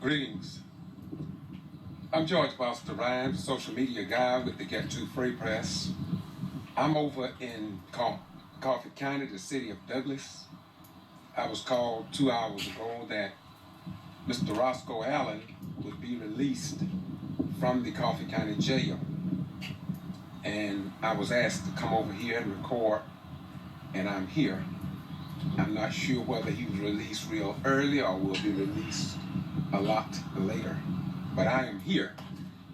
Greetings. I'm George Buster Rhymes, social media guy with the Get To Free Press. I'm over in Coffee County, the city of Douglas. I was called 2 hours ago that Mr. Rosco Allen would be released from the Coffee County jail. And I was asked to come over here and record, and I'm here. I'm not sure whether he was released real early or will be released a lot later. But I am here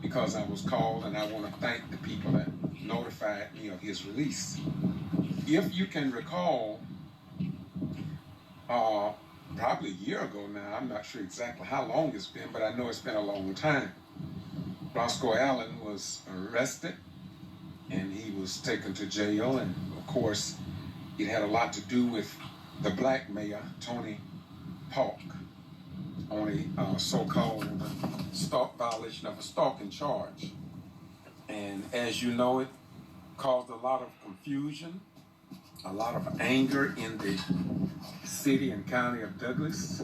because I was called, and I want to thank the people that notified me of his release. If you can recall, probably a year ago now, I'm not sure exactly how long it's been, but I know it's been a long time. Rosco Allen was arrested, and he was taken to jail, and of course, it had a lot to do with the black mayor, Tony Polk, on a so-called violation of a stalking charge. And as you know, it caused a lot of confusion, a lot of anger in the city and county of Douglas.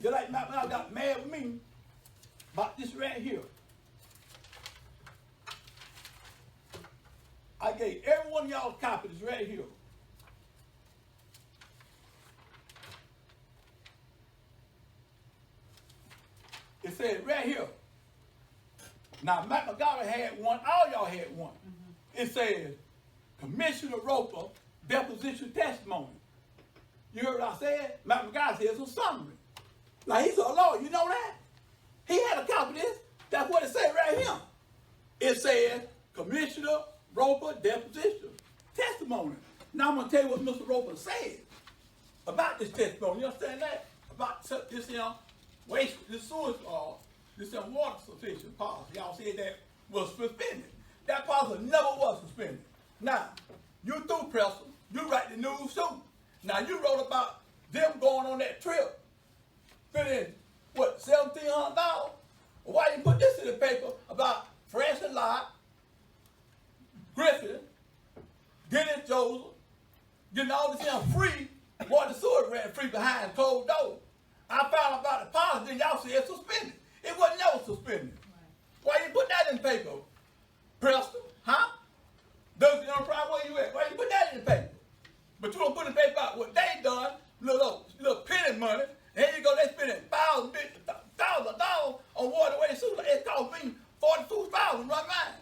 Just like my mom got mad with me about this right here. I gave every one of y'all copies right here. It said right here. Now, Matt McGowan had one, all y'all had one. It says, Commissioner Roper, deposition testimony. You heard what I said? Matt McGowan said it's a summary. Now, he's a lawyer, you know that? He had a copy of this. That's what it said right here. It says, Commissioner Roper, deposition testimony. Now, I'm going to tell you what Mr. Roper said about this testimony. You understand that? About this, waste, this sewage, this water sufficient policy. Y'all said that was suspended. That policy never was suspended. Now, you through, Preston. You write the news too. Now, you wrote about them going on that trip. Spending, what, $1,700? Why you put this in the paper about Fresh and Lott, Griffin, Dennis Joseph, getting all this free, water sewer ran free behind closed doors. I found about the policy, then y'all said it's suspended. It wasn't never suspended. Right. Why you put that in the paper? Preston, huh? Douglas Enterprise, where you at? Why you put that in the paper? But you don't put in the paper out what they done, little penny money. There you go, they spending $1,000 on water waste sewer. It cost me $42,000 run mine.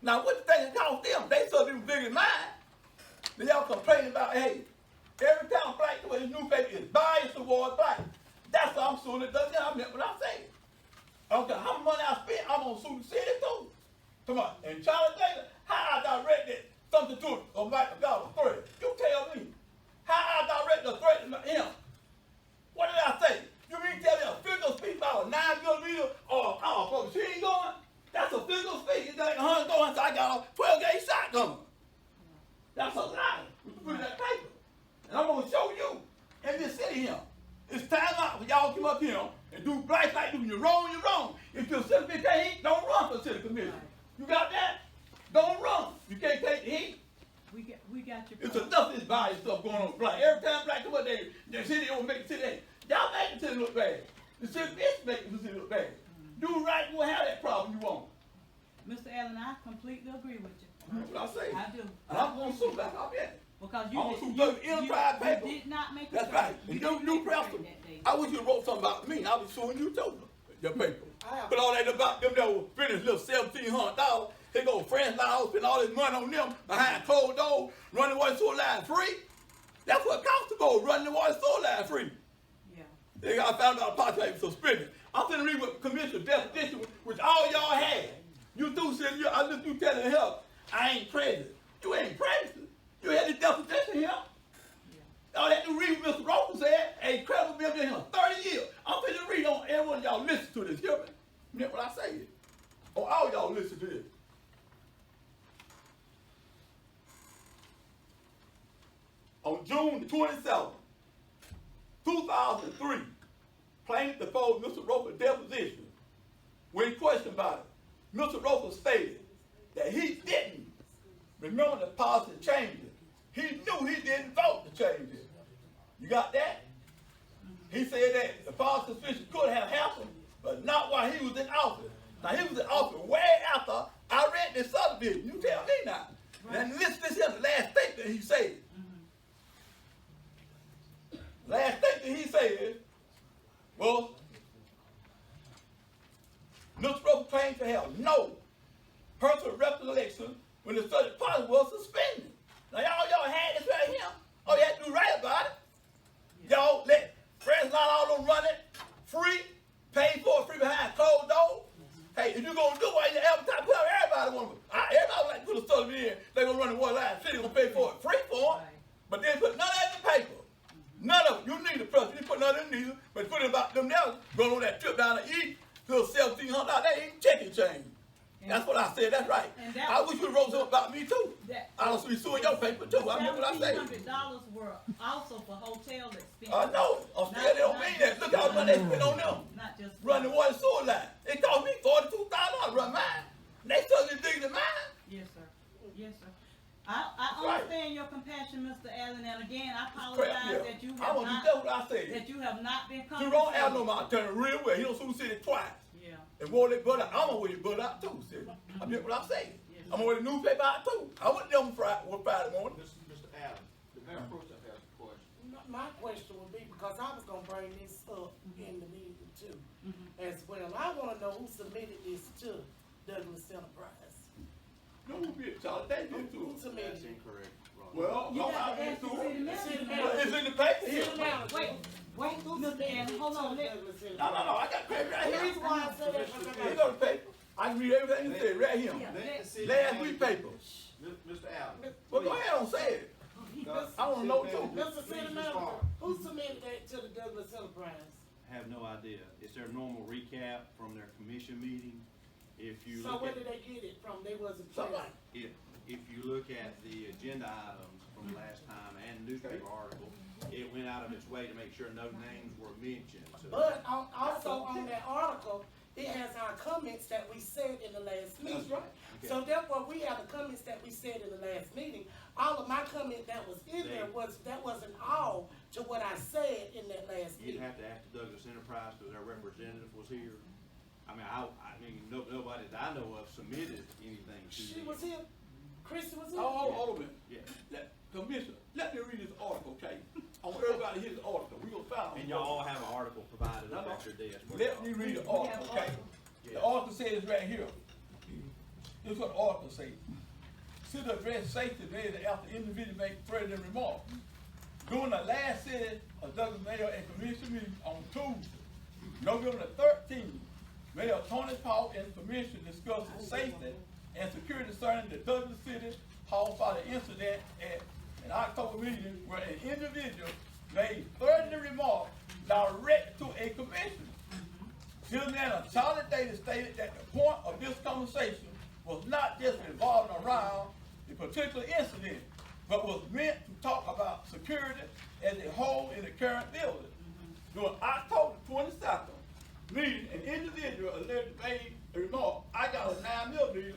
Now, what the thing it cost them? They thought it was bigger than mine. Then y'all complaining about, hey, every time black the way this newspaper is biased towards black. That's why I'm suing it. Doesn't I meant what I'm saying. I don't care how much money I spent, I'm gonna sue the city too. Come on, and Charlie Taylor, how I directed something to it, or Michael God was threat. You tell me. How I directed a threat to him. What did I say? You mean tell me a physical speech about a 9mm or she ain't going? That's a physical speech. It's like 100 going, so I got a 12-gauge shotgun. That's a lie. We put in that paper. And I'm going to show you in this city here. It's time out for y'all to come up here and do black like you. You're wrong, you're wrong. If you're city can't heat, don't run for city commission. You got that? Don't run. You can't take the heat. We got your It's enough of this bias stuff going on with black. Every time black come up there, the city don't make the city hate. Y'all make the city look bad. The city is making the city look bad. Do right, you will have that problem you want. Mr. Allen, I completely agree with you. That's what I say. I do. And I'm going to sue back up here. Because you did not make a That's right. And you Preston, I wish you wrote something about me. I was suing you too. Your paper. But all that about them that will finish little $1,700. They go friends now, spend all this money on them behind closed doors, running the water sewer line free. That's what it costs to go, running the water sewer line free. Yeah. They got found out a policy suspended. I'm finna read what Commissioner definition, which all y'all had. You do say I just you telling her I ain't president. You ain't president. You had the definition here. Yeah. All that to read what Mr. Roper said, ain't credible been in here 30 years. I'm finna read on every one of y'all listen to this. Hear me? That's what I say. Or all y'all listen to this. On June the 27th, 2003, plaintiff deposed Mr. Roper's deposition. When questioned about it, Mr. Roper stated that he didn't remember the policy changes. He knew he didn't vote to change it. You got that? He said that the policy suspicion could have happened, but not while he was in office. Now, he was in office way after I read this subdivision. You tell me now. Right. And listen to the last statement he said. Last statement he said was, Mr. Roper claimed to have no personal recollection when the subject policy was suspended. Now, y'all had this right here. All you had to do right about it. Y'all let friends not all them run it free, pay for it free behind closed doors. Hey, if you're gonna do what you advertise, put out everybody want to. Everybody like to put a stuff in. They gonna run in one line. City gonna pay for it free for it. But they put none of that in the paper. None of it. You need a press. You put none of them neither. But put it about them there going on that trip down to eat to $1,700. They ain't checking change. That's what I said. That's right. I wish you wrote something about me too. I don't be suing your paper too. I mean what I say. $1,700 were also for hotel expenses. I know. I'm still they don't mean that. Look how much they spend on them. Not just Run the water sewer line. It cost me $42,000 to run mine. They still didn't dig the mine. Yes, sir. Yes, sir. I understand your compassion, Mr. Allen, and again, I apologize that you have what I said. that you have not been You don't have no my attorney real well. He don't sue the city twice. Yeah. And wore that butt out. I'm gonna wear your butt out too, see. I mean what I'm saying. I'm gonna wear the newspaper out too. I went there on Friday morning. Mr. Allen, the mayor pro tem has a question. My question would be, because I was gonna bring this up in the meeting too, as well. I wanna know who submitted this to Douglas Enterprise. No, who did, Charlie? They did too. Who submitted That's it? incorrect, Ron. Well, You no, got I to did ask the too. city manager. City Well, manager. it's in the paper here. City manager. Wait, Who Mr. submitted Allen, it hold to on. Douglas No, Enterprise? I got paper right The here. reason why I said that, because I Here got go the paper. I can read everything you said right here. Yeah. Let the city Last manager- week paper. Mr. Allen. Well, go ahead and say it. I wanna know too. Mr. City Manager, who submitted that to the Douglas Enterprise? Have no idea. It's their normal recap from their commission meeting. If you So look where at, did they get it from? They wasn't Somebody. present. if you look at the agenda items from last time and newspaper article, it went out of its way to make sure no names were mentioned. So But also on that article, it has our comments that we said in the last meeting. That's right. So therefore, we have the comments that we said in the last meeting. All of my comment that was in there wasn't all to what I said in that last you'd meeting. have to ask the Douglas Enterprise because their representative was here. I mean, nobody that I know of submitted anything to She them. was here. Christy was here. Hold a minute. Yeah. Commissioner, let me read this article, okay? I want everybody to hear this article. We gonna find. And y'all all have an article provided up at your desk. Let me read the article, okay? The article says right here. This is what the article says. City address safety days after individual make threatening remarks. During the last city of Douglas Mayor and Commission meeting on Tuesday, November the 13th, Mayor Tony Paul and Commission discussed the safety and security concerning the Douglas City Hall for the incident at an October meeting where an individual made threatening remarks direct to a commissioner. City Manager Charlie Davis stated that the point of this conversation was not just revolving around the particular incident, but was meant to talk about security as a whole in the current building. During October 22nd meeting, an individual allegedly made a remark, I got a 9mm.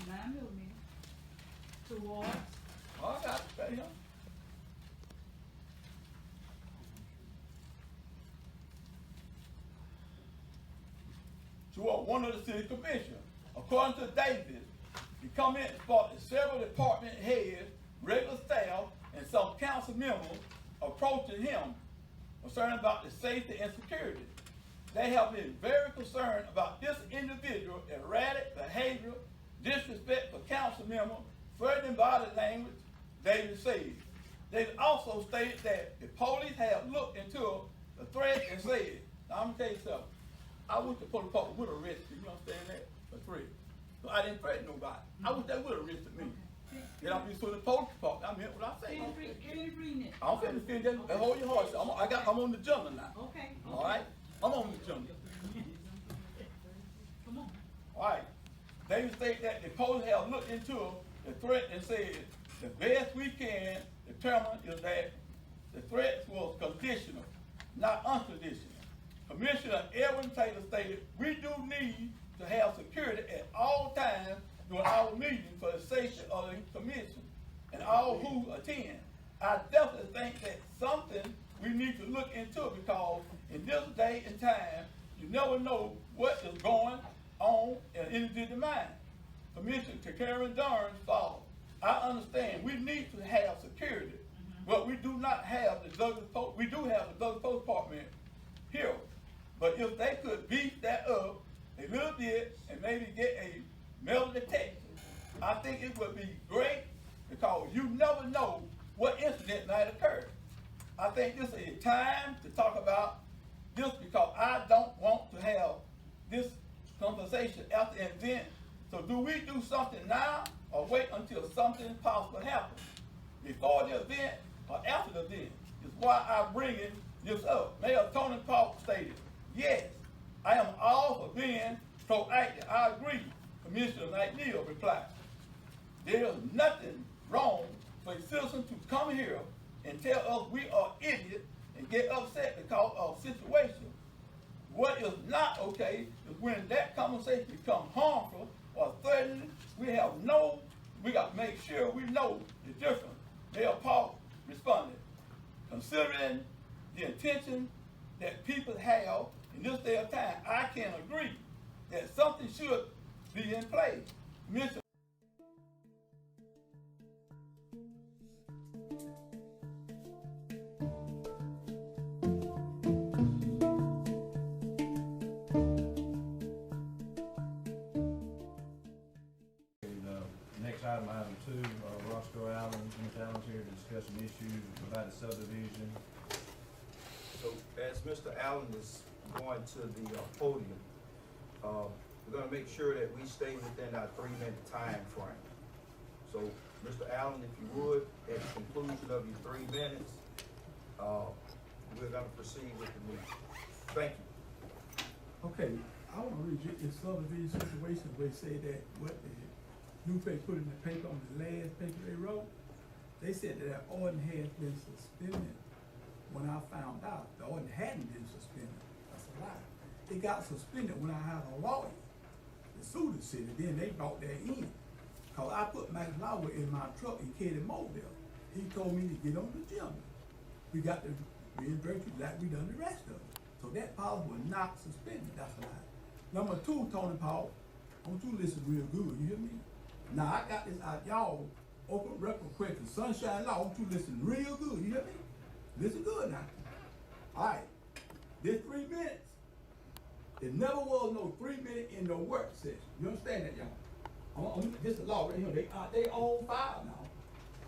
9mm towards. Oh, I got it right here. Toward one of the city commissioners. According to Davis, the comment sparked several department heads, regular staff, and some council members approaching him concerned about the safety and security. They have been very concerned about this individual erratic behavior, disrespect for council members, threatening body language, Davis said. They also stated that the police have looked into the threat and said, now I'm gonna tell you something. I wish the police department would have arrested me, you understand that? For threat. So I didn't threaten nobody. I wish they would have arrested me. Then I'll be suing the police department. I meant what I say. Finish reading it. I'm finna finish that. Hold your horse. I'm on the agenda now. Okay. All right? I'm on the agenda. Come on. All right. David stated that the police have looked into the threat and said the best we can determine is that The threats was conditional, not unconditional. Commissioner Edwin Taylor stated, "We do need to have security at all times during our meetings for the safety of the commission and all who attend." I definitely think that's something we need to look into, because in this day and time, you never know what is going on in an individual mind. Commissioner Karen Durns followed. I understand we need to have security, but we do not have the Douglas Post. We do have the Douglas Post Department here, but if they could beef that up a little bit and maybe get a metal detector, I think it would be great, because you never know what incident might occur. I think this is a time to talk about this, because I don't want to have this conversation after an event. So do we do something now, or wait until something possible happens? Before the event or after the event? Is why I'm bringing this up. Mayor Tony Paul stated, "Yes, I am all for being proactive." I agree. Commissioner McNeil replied, "There is nothing wrong for a citizen to come here and tell us we are idiots and get upset because of situation. What is not okay is when that conversation becomes harmful or threatening. We got to make sure we know the difference." Mayor Paul responded, "Considering the intention that people have in this day of time, I can agree that something should be in place." Mr. Next item, item 2, Rosco Allen, Mr. Allen's here to discuss some issues about the subdivision. So as Mr. Allen is going to the podium, we're gonna make sure that we stay within our 3-minute time frame. So, Mr. Allen, if you would, at the conclusion of your 3 minutes, we're gonna proceed with the meeting. Thank you. Okay, I want to reject this subdivision situation where they say that what the newspaper put in the paper on the last paper they wrote. They said that that ordinance has been suspended. When I found out the ordinance hadn't been suspended, that's a lie. It got suspended when I had a lawyer to sue the city. Then they brought that in. Cause I put Max Lauer in my truck and carried him over there. He told me to get on the agenda. We got to reimburse you like we done the rest of it. So that policy was not suspended, that's a lie. Number 2, Tony Paul, I want you to listen real good, you hear me? Now I got this out, y'all, open record question, sunshine law, I want you to listen real good, you hear me? Listen good now. Alright, this 3 minutes, there never was no 3 minute in no work session. You understand that, y'all? This is the law right here, they own file now.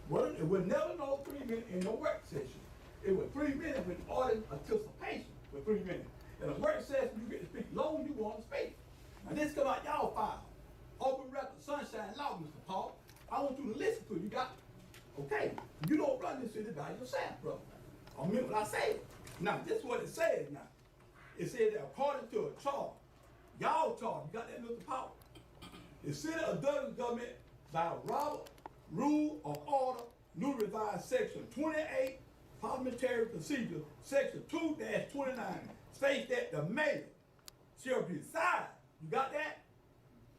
Well, it was never no 3 minute in no work session. It was 3 minutes with audience participation for 3 minutes. In a work session, you get to speak long as you want to speak. Now this come out y'all file. Open record, sunshine law, Mr. Paul. I want you to listen to it. You got it. Okay. You don't run this city by yourself, brother. I mean what I said. Now this is what it says now. It says that according to a charter, y'all charter, you got that, Mr. Paul? The city of Douglas government by Robert Rule of Order, new revised section 28, parliamentary procedure, section 2-29, states that the mayor shall decide, you got that?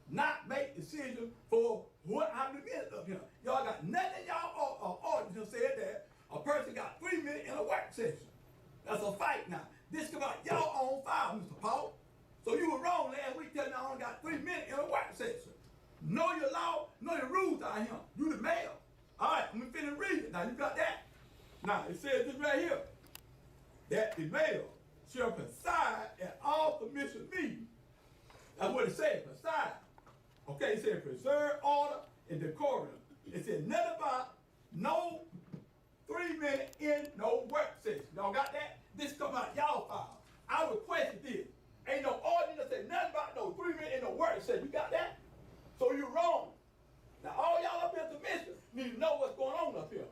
Not make decision for how many minutes up here. Y'all got nothing in y'all ordinance that said that a person got 3 minutes in a work session. That's a fight now. This come out y'all own file, Mr. Paul. So you were wrong last week telling I only got 3 minutes in a work session. Know your law, know your rules out here. You the mayor. All right, I'm gonna finish reading. Now you got that. Now it says this right here, that the mayor shall preside at all commission meetings. That's what it said, preside. Okay, it said preserve order and decorum. It said nothing about no 3 minutes in no work session. Y'all got that? This come out y'all file. I requested this. Ain't no ordinance that said nothing about no 3 minutes in no work session. You got that? So you're wrong. Now all y'all up here at the commission need to know what's going on up here.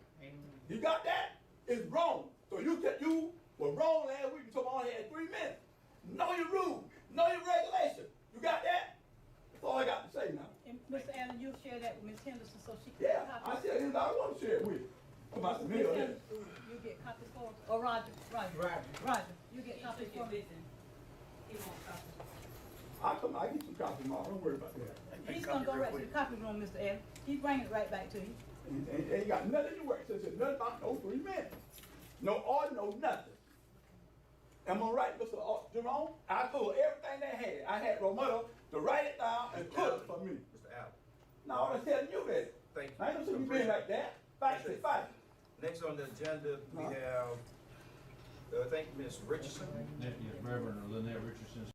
You got that? It's wrong. So you were wrong last week. You told me I only had 3 minutes. Know your rules. Know your regulation. You got that? That's all I got to say now. And Mr. Allen, you'll share that with Ms. Henderson so she can. Yeah, I said anybody want to share it with you. Come on, me or this? You get copies for, or Roger, you get copies for me. He wants copies. I get some copies tomorrow. Don't worry about that. He's gonna go right to the copy room, Mr. Evans. He's bringing it right back to you. Ain't got nothing to work. So it's nothing about no 3 minutes. No order, no nothing. Am I right, Mr. Jerome? I pulled everything they had. I had Romero to write it down and pull it for me. Mr. Allen. No, I'm telling you that. Thank you. I ain't gonna see you being like that. Fight it, fight it. Next on the agenda, we have, thank you, Ms. Richardson. Yes, Reverend Lynette Richardson.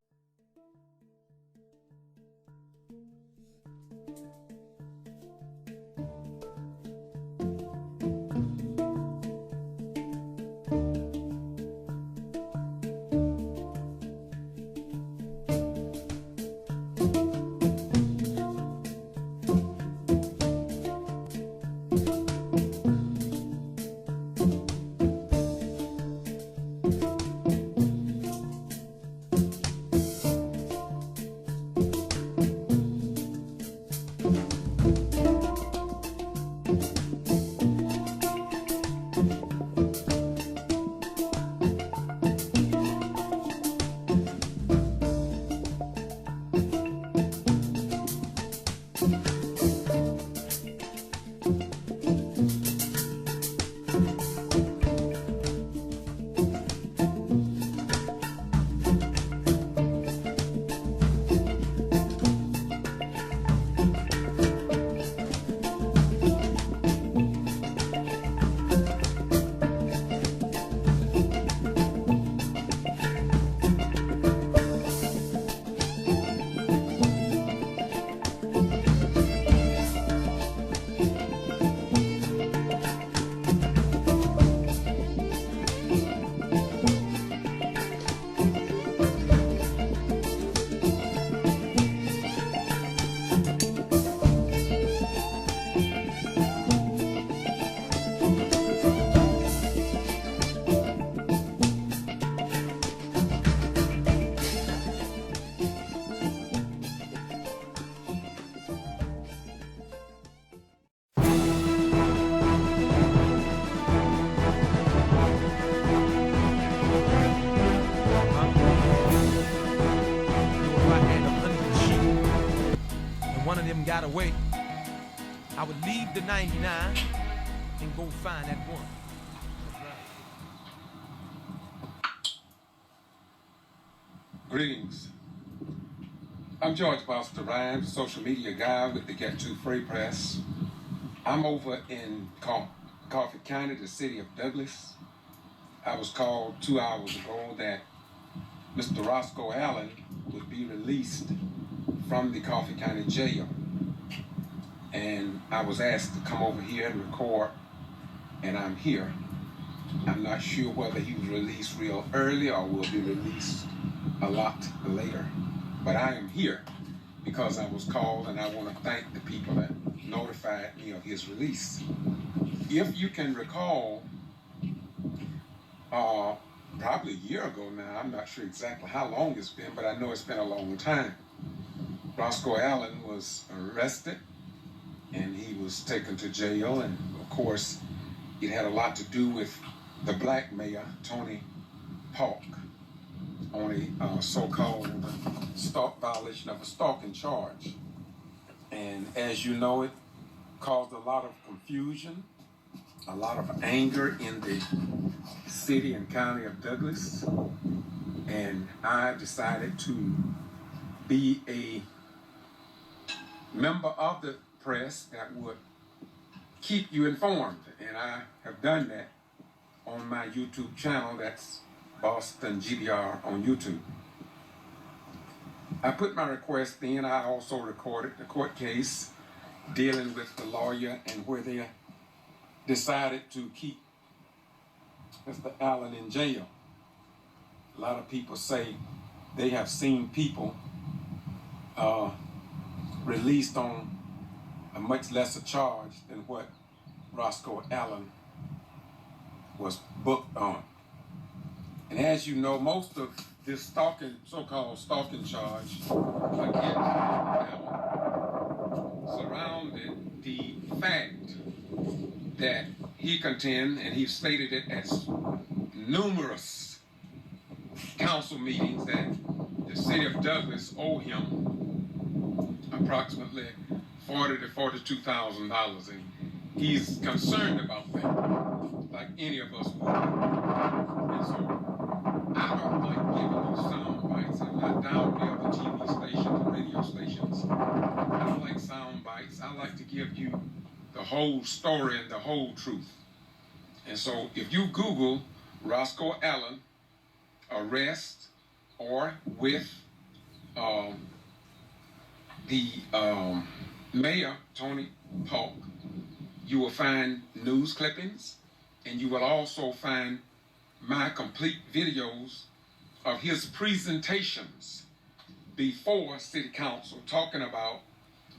One of them got away, I would leave the 99 and go find that one. Greetings. I'm George Buster Rhymes, social media guy with the Get To Free Press. I'm over in Coffee County, the city of Douglas. I was called 2 hours ago that Mr. Rosco Allen would be released from the Coffee County jail. And I was asked to come over here and record, and I'm here. I'm not sure whether he was released real early or will be released a lot later. But I am here because I was called, and I want to thank the people that notified me of his release. If you can recall, probably a year ago now, I'm not sure exactly how long it's been, but I know it's been a long time. Rosco Allen was arrested, and he was taken to jail, and of course, it had a lot to do with the black mayor, Tony Hawk, on a so-called violation of a stalking charge. And as you know, it caused a lot of confusion, a lot of anger in the city and county of Douglas. And I decided to be a member of the press that would keep you informed. And I have done that on my YouTube channel. That's Boston G.B.R. on YouTube. I put my request in. I also recorded the court case dealing with the lawyer and where they decided to keep Mr. Allen in jail. A lot of people say they have seen people released on a much lesser charge than what Rosco Allen was booked on. And as you know, most of this so-called stalking charge against Allen surrounded the fact that he contend, and he stated it at numerous council meetings, that the city of Douglas owe him approximately $40,000 to $42,000, and he's concerned about that, like any of us would. And so I don't like giving you sound bites. I'm not down with the other TV stations and radio stations. I don't like sound bites. I like to give you the whole story and the whole truth. And so if you Google Rosco Allen arrest or with the mayor, Tony Polk, you will find news clippings, and you will also find my complete videos of his presentations before City Council, talking about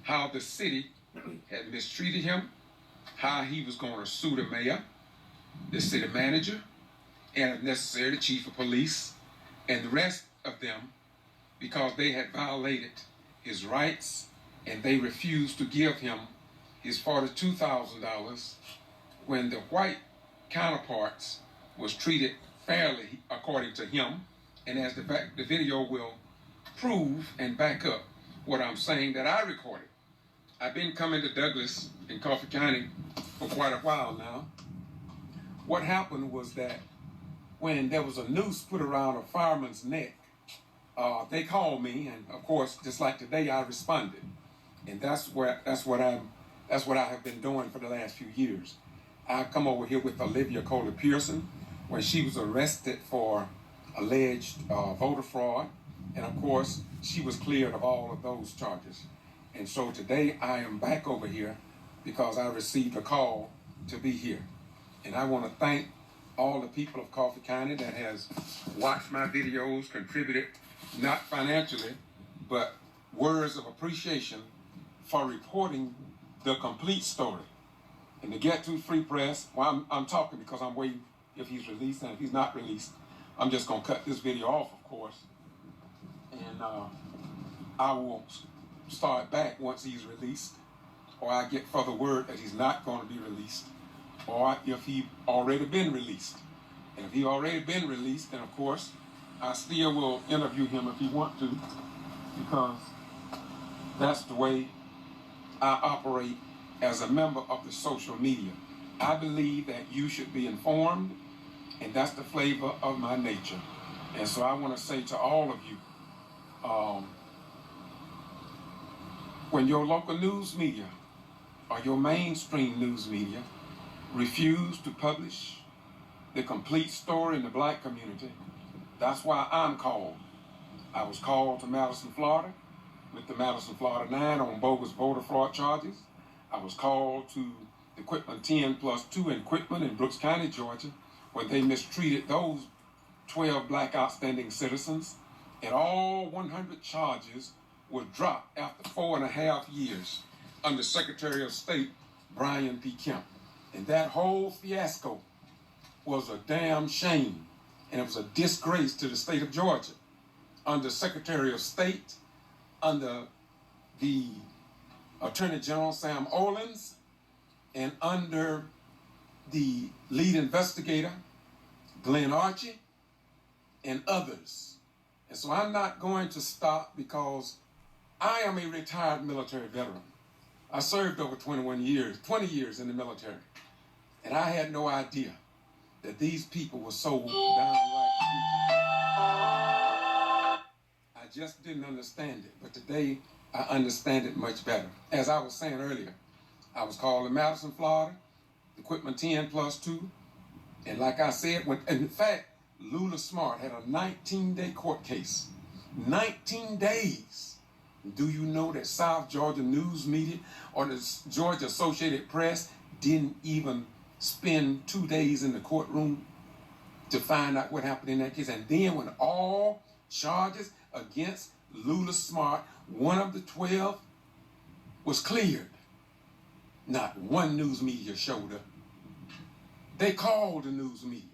how the city had mistreated him, how he was going to sue the mayor, the city manager, and if necessary, the chief of police, and the rest of them, because they had violated his rights and they refused to give him his $42,000 when the white counterparts was treated fairly, according to him, and as the video will prove and back up what I'm saying that I recorded. I've been coming to Douglas in Coffee County for quite a while now. What happened was that when there was a noose put around a fireman's neck, they called me, and of course, just like today, I responded, and that's what I have been doing for the last few years. I come over here with Olivia Coley Pearson when she was arrested for alleged voter fraud, and of course, she was cleared of all of those charges. And so today, I am back over here because I received a call to be here, and I want to thank all the people of Coffee County that has watched my videos, contributed, not financially, but words of appreciation for reporting the complete story. And to get to Free Press, well, I'm talking because I'm waiting if he's released, and if he's not released, I'm just gonna cut this video off, of course, and I will start back once he's released, or I get further word that he's not going to be released, or if he already been released. And if he already been released, then of course, I still will interview him if he want to, because that's the way I operate as a member of the social media. I believe that you should be informed, and that's the flavor of my nature. And so I want to say to all of you, when your local news media or your mainstream news media refuse to publish the complete story in the black community, that's why I'm called. I was called to Madison, Florida, with the Madison, Florida 9 on bogus voter fraud charges. I was called to the Quitman 10+2 in Quitman in Brooks County, Georgia, when they mistreated those 12 black outstanding citizens, and all 100 charges were dropped after 4.5 years under Secretary of State Brian P. Kemp. And that whole fiasco was a damn shame, and it was a disgrace to the state of Georgia. Under Secretary of State, under the Attorney General Sam Olens, and under the lead investigator Glenn Archie, and others. And so I'm not going to stop, because I am a retired military veteran. I served over 20 years in the military. And I had no idea that these people were so downright I just didn't understand it. But today, I understand it much better. As I was saying earlier, I was called in Madison, Florida, the Quitman 10+2. And like I said, in fact, Lula Smart had a 19-day court case. 19 days. Do you know that South Georgia News Media or the Georgia Associated Press didn't even spend 2 days in the courtroom to find out what happened in that case? And then when all charges against Lula Smart, one of the 12, was cleared, not one news media showed up. They called the news media,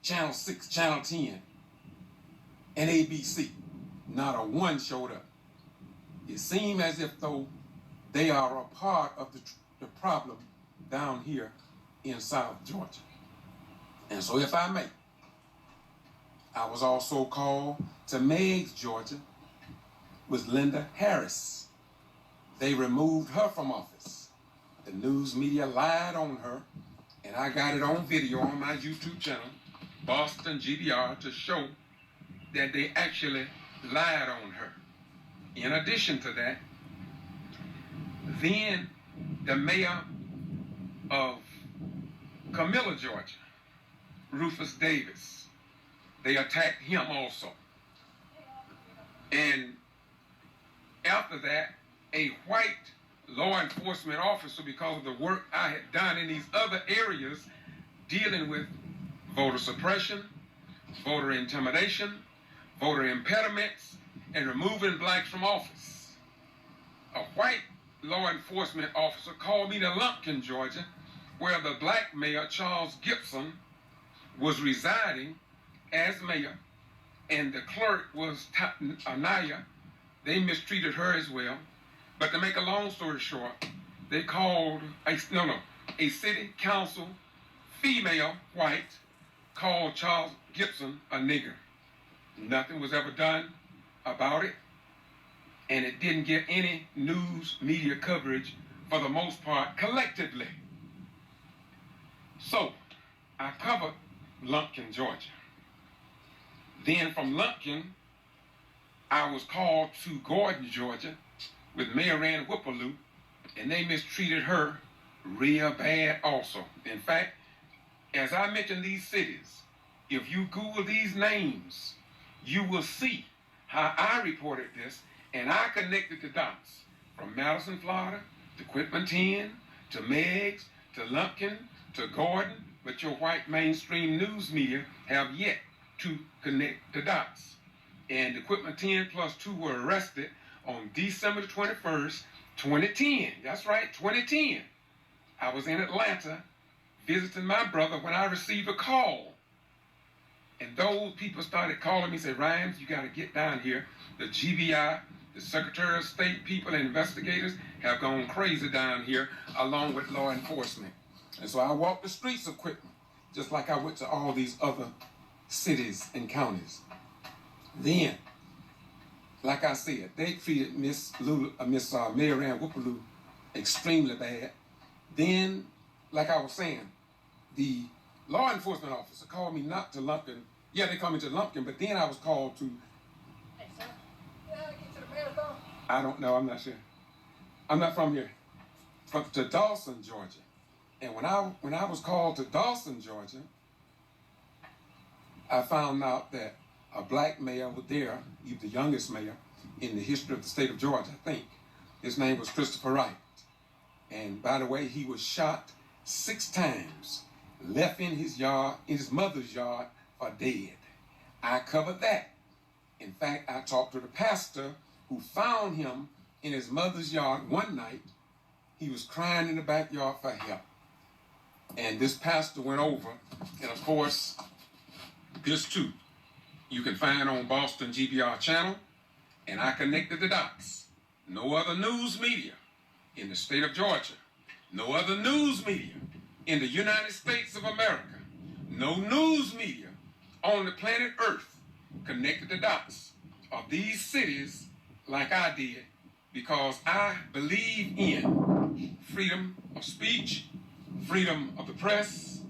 Channel 6, Channel 10, and ABC. Not a one showed up. It seemed as if though they are a part of the problem down here in South Georgia. And so if I may, I was also called to Meigs, Georgia, with Linda Harris. They removed her from office. The news media lied on her, and I got it on video on my YouTube channel, Boston G.B.R, to show that they actually lied on her. In addition to that, then the mayor of Camilla, Georgia, Rufus Davis, they attacked him also. And after that, a white law enforcement officer, because of the work I had done in these other areas dealing with voter suppression, voter intimidation, voter impediments, and removing blacks from office, a white law enforcement officer called me to Lumpkin, Georgia, where the black mayor, Charles Gibson, was residing as mayor, and the clerk was Anaya. They mistreated her as well. But to make a long story short, they called a city council female white called Charles Gibson a nigger. Nothing was ever done about it, and it didn't get any news media coverage for the most part collectively. So I covered Lumpkin, Georgia. Then from Lumpkin, I was called to Gordon, Georgia, with Mayor Ann Whipperloo, and they mistreated her real bad also. In fact, as I mentioned these cities, if you Google these names, you will see how I reported this, and I connected the dots from Madison, Florida, to Quitman 10, to Meigs, to Lumpkin, to Gordon, but your white mainstream news media have yet to connect the dots. And the Quitman 10 plus 2 were arrested on December the 21st, 2010. That's right, 2010. I was in Atlanta visiting my brother when I received a call. And those people started calling me, said, Rhymes, you got to get down here. The G.B.R, the Secretary of State people and investigators have gone crazy down here, along with law enforcement. And so I walked the streets of Quitman, just like I went to all these other cities and counties. Then, like I said, they treated Miss Mary Ann Whipperloo extremely bad. Then, like I was saying, the law enforcement officer called me not to Lumpkin. Yeah, they called me to Lumpkin, but then I was called to... Hey, sir, you know how to get to the marathon? I don't know, I'm not sure. I'm not from here. To Dawson, Georgia. And when I was called to Dawson, Georgia, I found out that a black mayor was there, he was the youngest mayor in the history of the state of Georgia, I think. His name was Christopher Wright. And by the way, he was shot 6 times, left in his yard, in his mother's yard, for dead. I covered that. In fact, I talked to the pastor who found him in his mother's yard one night. He was crying in the backyard for help. And this pastor went over, and of course, this too, you can find on Boston G.B.R channel, and I connected the dots. No other news media in the state of Georgia, no other news media in the United States of America, no news media on the planet Earth connected the dots of these cities like I did, because I believe in freedom of speech, freedom of the press,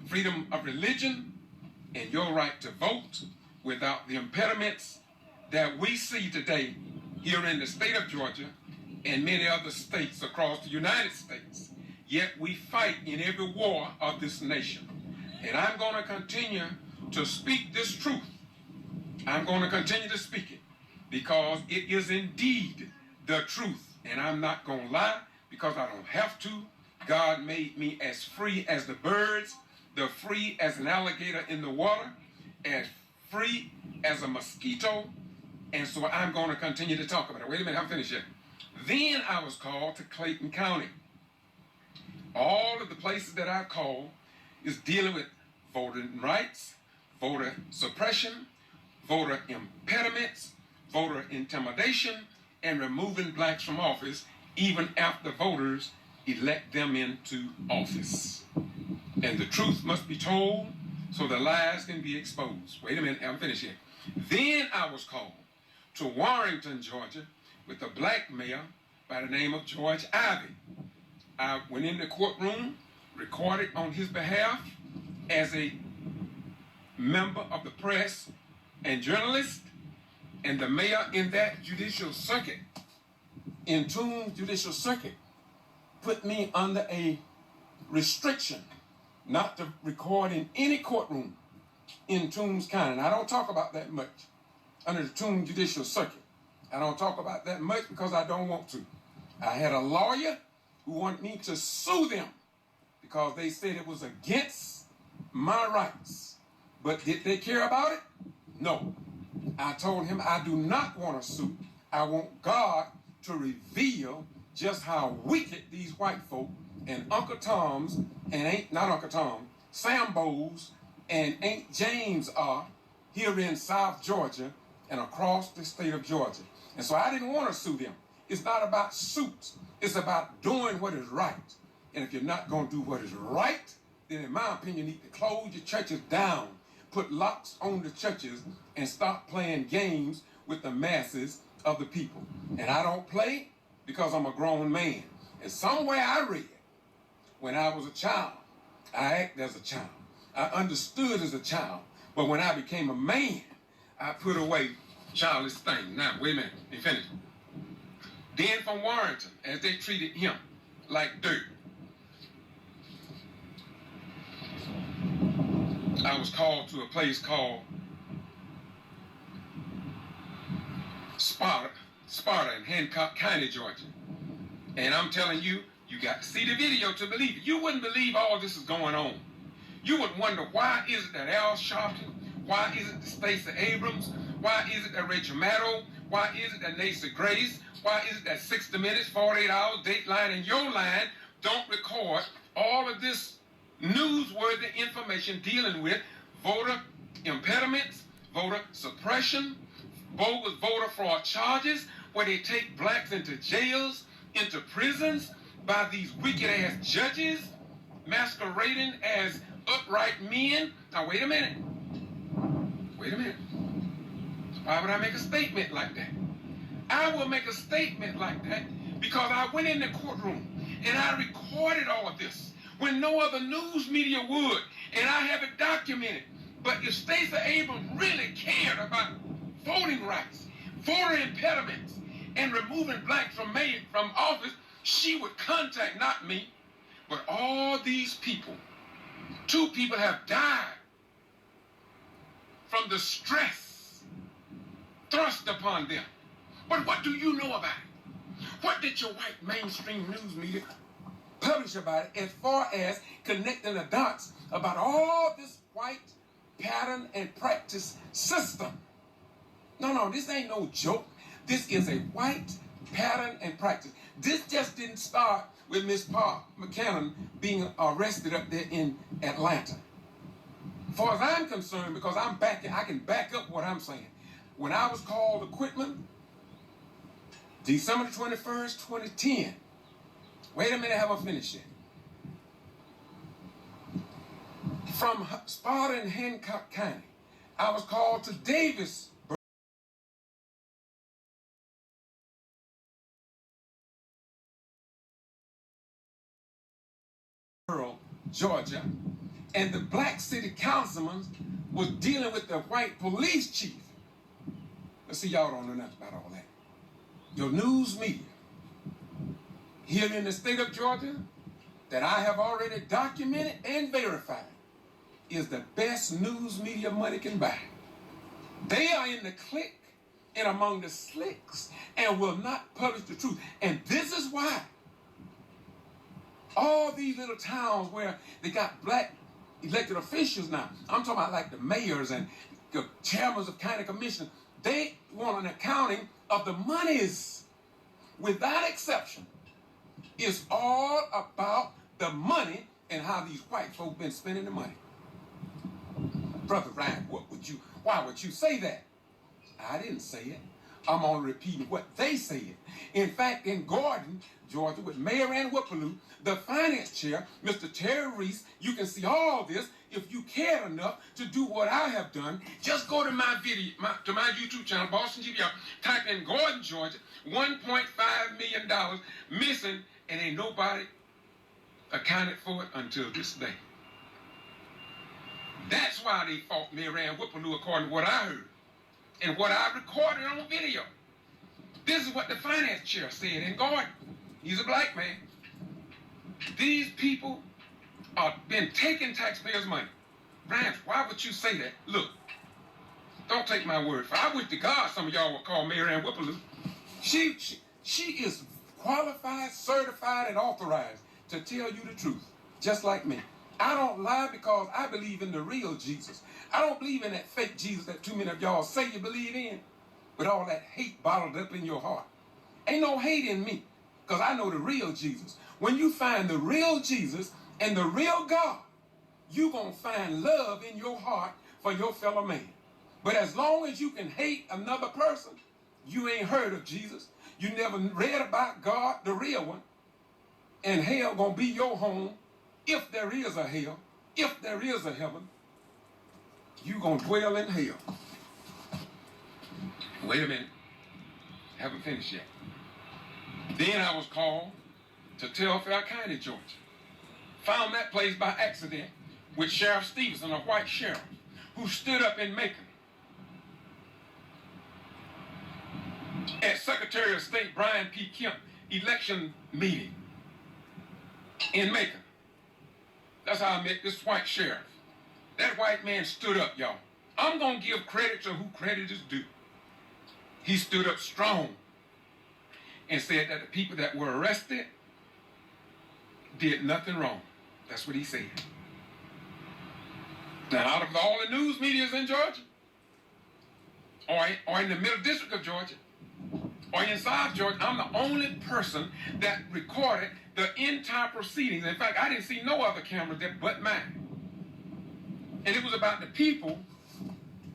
freedom of religion, and your right to vote without the impediments that we see today here in the state of Georgia and many other states across the United States. Yet we fight in every war of this nation. And I'm going to continue to speak this truth. I'm going to continue to speak it because it is indeed the truth. And I'm not going to lie because I don't have to. God made me as free as the birds, the free as an alligator in the water, as free as a mosquito. And so I'm going to continue to talk about it. Wait a minute, I haven't finished yet. Then I was called to Clayton County. All of the places that I called is dealing with voting rights, voter suppression, voter impediments, voter intimidation, and removing blacks from office even after voters elect them into office. and the truth must be told so the lies can be exposed. Wait a minute, I'm finished here. Then I was called to Warrenton, Georgia, with a black mayor by the name of George Ivey. I went in the courtroom, recorded on his behalf as a member of the press and journalist, and the mayor in that judicial circuit, in Toombs Judicial Circuit, put me under a restriction not to record in any courtroom in Toombs County. And I don't talk about that much under the Toombs Judicial Circuit. I don't talk about that much because I don't want to. I had a lawyer who wanted me to sue them because they said it was against my rights. But did they care about it? No. I told him I do not want to sue. I want God to reveal just how wicked these white folk and Uncle Tom's and not Uncle Tom, Sambo's and Aunt James are here in South Georgia and across the state of Georgia. And so I didn't want to sue them. It's not about suits. It's about doing what is right. And if you're not going to do what is right, then in my opinion, you need to close your churches down, put locks on the churches, and stop playing games with the masses of the people. And I don't play because I'm a grown man. And somewhere I read, when I was a child, I acted as a child. I understood as a child. But when I became a man, I put away childish things. Now, wait a minute, let me finish. Then from Warrenton, as they treated him like dirt, I was called to a place called Sparta in Hancock County, Georgia. And I'm telling you, you got to see the video to believe it. You wouldn't believe all this is going on. You would wonder, why is it that Al Sharpton? Why is it that Stacey Abrams? Why is it that Rachel Maddow? Why is it that Nancy Grace? Why is it that 60 Minutes, 48 Hours, Dateline, and Your Line don't record all of this newsworthy information dealing with voter impediments, voter suppression, bogus voter fraud charges, where they take blacks into jails, into prisons by these wicked-ass judges masquerading as upright men? Now, wait a minute. Wait a minute. Why would I make a statement like that? I will make a statement like that because I went in the courtroom and I recorded all of this when no other news media would, and I have it documented. But if Stacey Abrams really cared about voting rights, voter impediments, and removing blacks from office, she would contact not me, but all these people. 2 people have died from the stress thrust upon them. But what do you know about it? What did your white mainstream news media publish about it as far as connecting the dots about all this white pattern and practice system? No, this ain't no joke. This is a white pattern and practice. This just didn't start with Miss Park McCannon being arrested up there in Atlanta. As far as I'm concerned, because I can back up what I'm saying. When I was called to Quitman, December 21st, 2010. Wait a minute, have I finished yet? From Sparta in Hancock County, I was called to Davis, Georgia, and the black city councilman was dealing with the white police chief. Let's see, y'all don't know nothing about all that. Your news media here in the state of Georgia that I have already documented and verified is the best news media money can buy. They are in the clique and among the slicks and will not publish the truth. And this is why all these little towns where they got black elected officials now, I'm talking about like the mayors and the chairmen of county commissions, they want an accounting of the monies. Without exception, it's all about the money and how these white folk been spending the money. Brother Ryan, why would you say that? I didn't say it. I'm only repeating what they said. In fact, in Gordon, Georgia, with Mayor Ann Whippaloo, the finance chair, Mr. Terry Reese, you can see all this if you care enough to do what I have done. Just go to my video, to my YouTube channel, Boston G.B.R. Type in Gordon, Georgia, $1.5 million missing, and ain't nobody accounted for it until this day. That's why they fought Mayor Ann Whippaloo, according to what I heard and what I recorded on video. This is what the finance chair said in Gordon. He's a black man. These people are been taking taxpayers' money. Rams, why would you say that? Look, don't take my word for it. I wish to God some of y'all would call Mayor Ann Whippaloo. She is qualified, certified, and authorized to tell you the truth, just like me. I don't lie because I believe in the real Jesus. I don't believe in that fake Jesus that too many of y'all say you believe in, with all that hate bottled up in your heart. Ain't no hate in me, because I know the real Jesus. When you find the real Jesus and the real God, you're going to find love in your heart for your fellow man. But as long as you can hate another person, you ain't heard of Jesus. You never read about God, the real one. And hell going to be your home. If there is a hell, if there is a heaven, you're going to dwell in hell. Wait a minute. Haven't finished yet. Then I was called to Telfair County, Georgia. Found that place by accident with Sheriff Stevenson, a white sheriff, who stood up in Macon at Secretary of State Brian P. Kemp election meeting in Macon. That's how I met this white sheriff. That white man stood up, y'all. I'm going to give credit to who credit is due. He stood up strong and said that the people that were arrested did nothing wrong. That's what he said. Now, out of all the news medias in Georgia, or in the middle district of Georgia, or in South Georgia, I'm the only person that recorded the entire proceedings. In fact, I didn't see no other camera there but mine. And it was about the people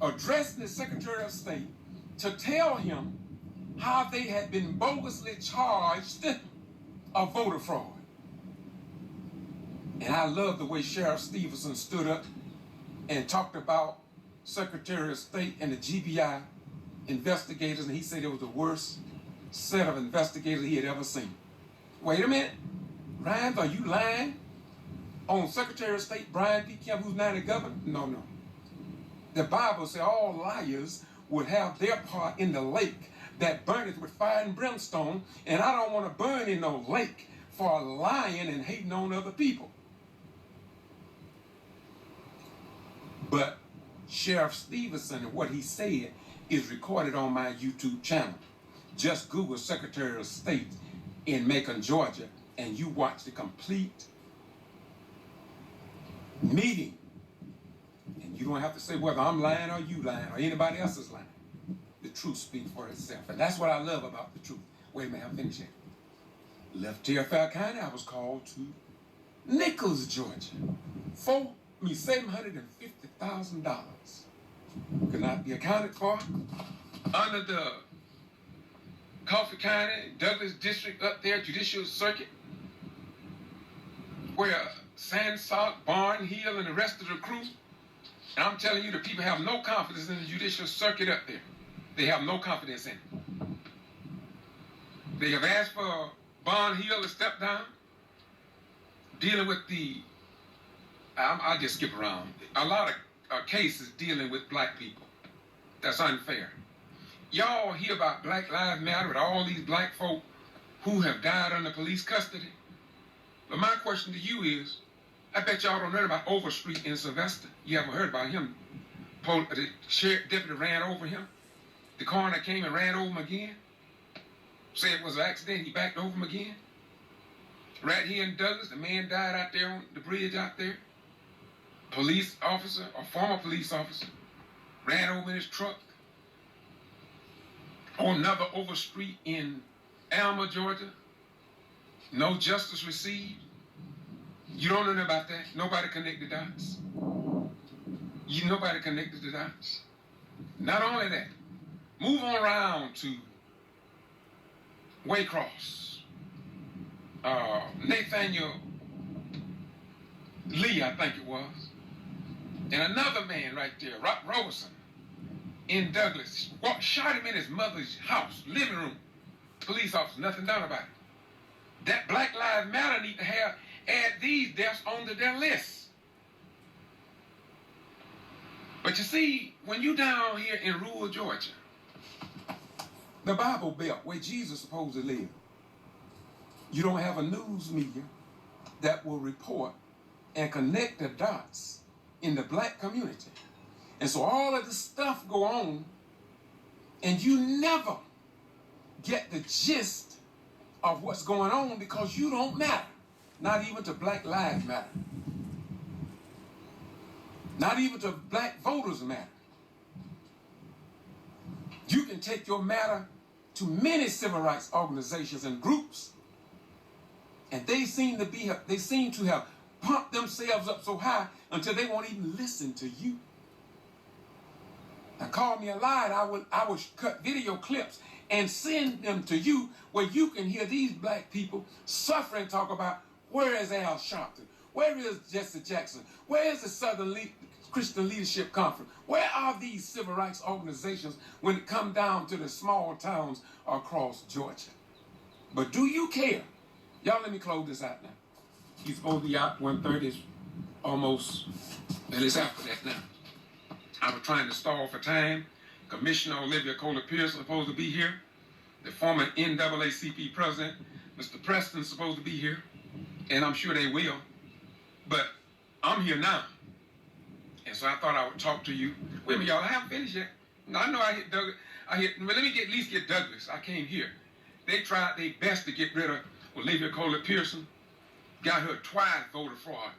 addressing the Secretary of State to tell him how they had been bogusly charged of voter fraud. And I love the way Sheriff Stevenson stood up and talked about Secretary of State and the G.B.R. investigators, and he said it was the worst set of investigators he had ever seen. Wait a minute. Rhymes, are you lying on Secretary of State Brian P. Kemp, who's now the governor? No. The Bible says all liars would have their part in the lake that burneth with fire and brimstone, and I don't want to burn in no lake for lying and hating on other people. But Sheriff Stevenson and what he said is recorded on my YouTube channel. Just Google Secretary of State in Macon, Georgia, and you watch the complete meeting. And you don't have to say whether I'm lying or you lying or anybody else is lying. The truth speaks for itself. And that's what I love about the truth. Wait a minute, I'm finishing. Left Telfair County, I was called to Nichols, Georgia. $750,000 could not be accounted for under the Coffee County, Douglas District up there, Judicial Circuit, where Sandsalk, Barnhill, and the rest of the crew, and I'm telling you, the people have no confidence in the Judicial Circuit up there. They have no confidence in it. They have asked for Barnhill to step down, dealing with the, I'll just skip around, a lot of cases dealing with black people. That's unfair. Y'all hear about Black Lives Matter with all these black folk who have died under police custody. But my question to you is, I bet y'all don't know about Overstreet in Sylvester. You haven't heard about him. The sheriff deputy ran over him. The coroner came and ran over him again. Said it was an accident. He backed over him again. Right here in Douglas, the man died out there on the bridge out there. Police officer, or former police officer, ran over in his truck. On another Overstreet in Alma, Georgia, no justice received. You don't know about that. Nobody connected the dots. Nobody connected the dots. Not only that, Move on around to Waycross. Nathaniel Lee, I think it was. And another man right there, Roberson, in Douglas, shot him in his mother's house, living room. Police officer, nothing done about it. That Black Lives Matter need to add these deaths onto their list. But you see, when you down here in rural Georgia, the Bible Belt, where Jesus supposed to live, you don't have a news media that will report and connect the dots in the black community. And so all of this stuff go on, and you never get the gist of what's going on because you don't matter. Not even to Black Lives Matter. Not even to black voters matter. You can take your matter to many civil rights organizations and groups, and they seem to have pumped themselves up so high until they won't even listen to you. Now, call me a liar. I would cut video clips and send them to you where you can hear these black people suffer and talk about, where is Al Sharpton? Where is Jesse Jackson? Where is the Southern Christian Leadership Conference? Where are these civil rights organizations when it comes down to the small towns across Georgia? But do you care? Y'all, let me close this out now. He's supposed to be out 1:30, almost, and it's after that now. I was trying to stall for time. Commissioner Olivia Kohler-Pierce is supposed to be here. The former NAACP president, Mr. Preston, is supposed to be here. And I'm sure they will. But I'm here now. And so I thought I would talk to you. Wait a minute, y'all, I haven't finished yet. No, I know I hit Douglas. Well, let me at least get Douglas. I came here. They tried their best to get rid of Olivia Kohler-Pearson. Got her twice voted fraud.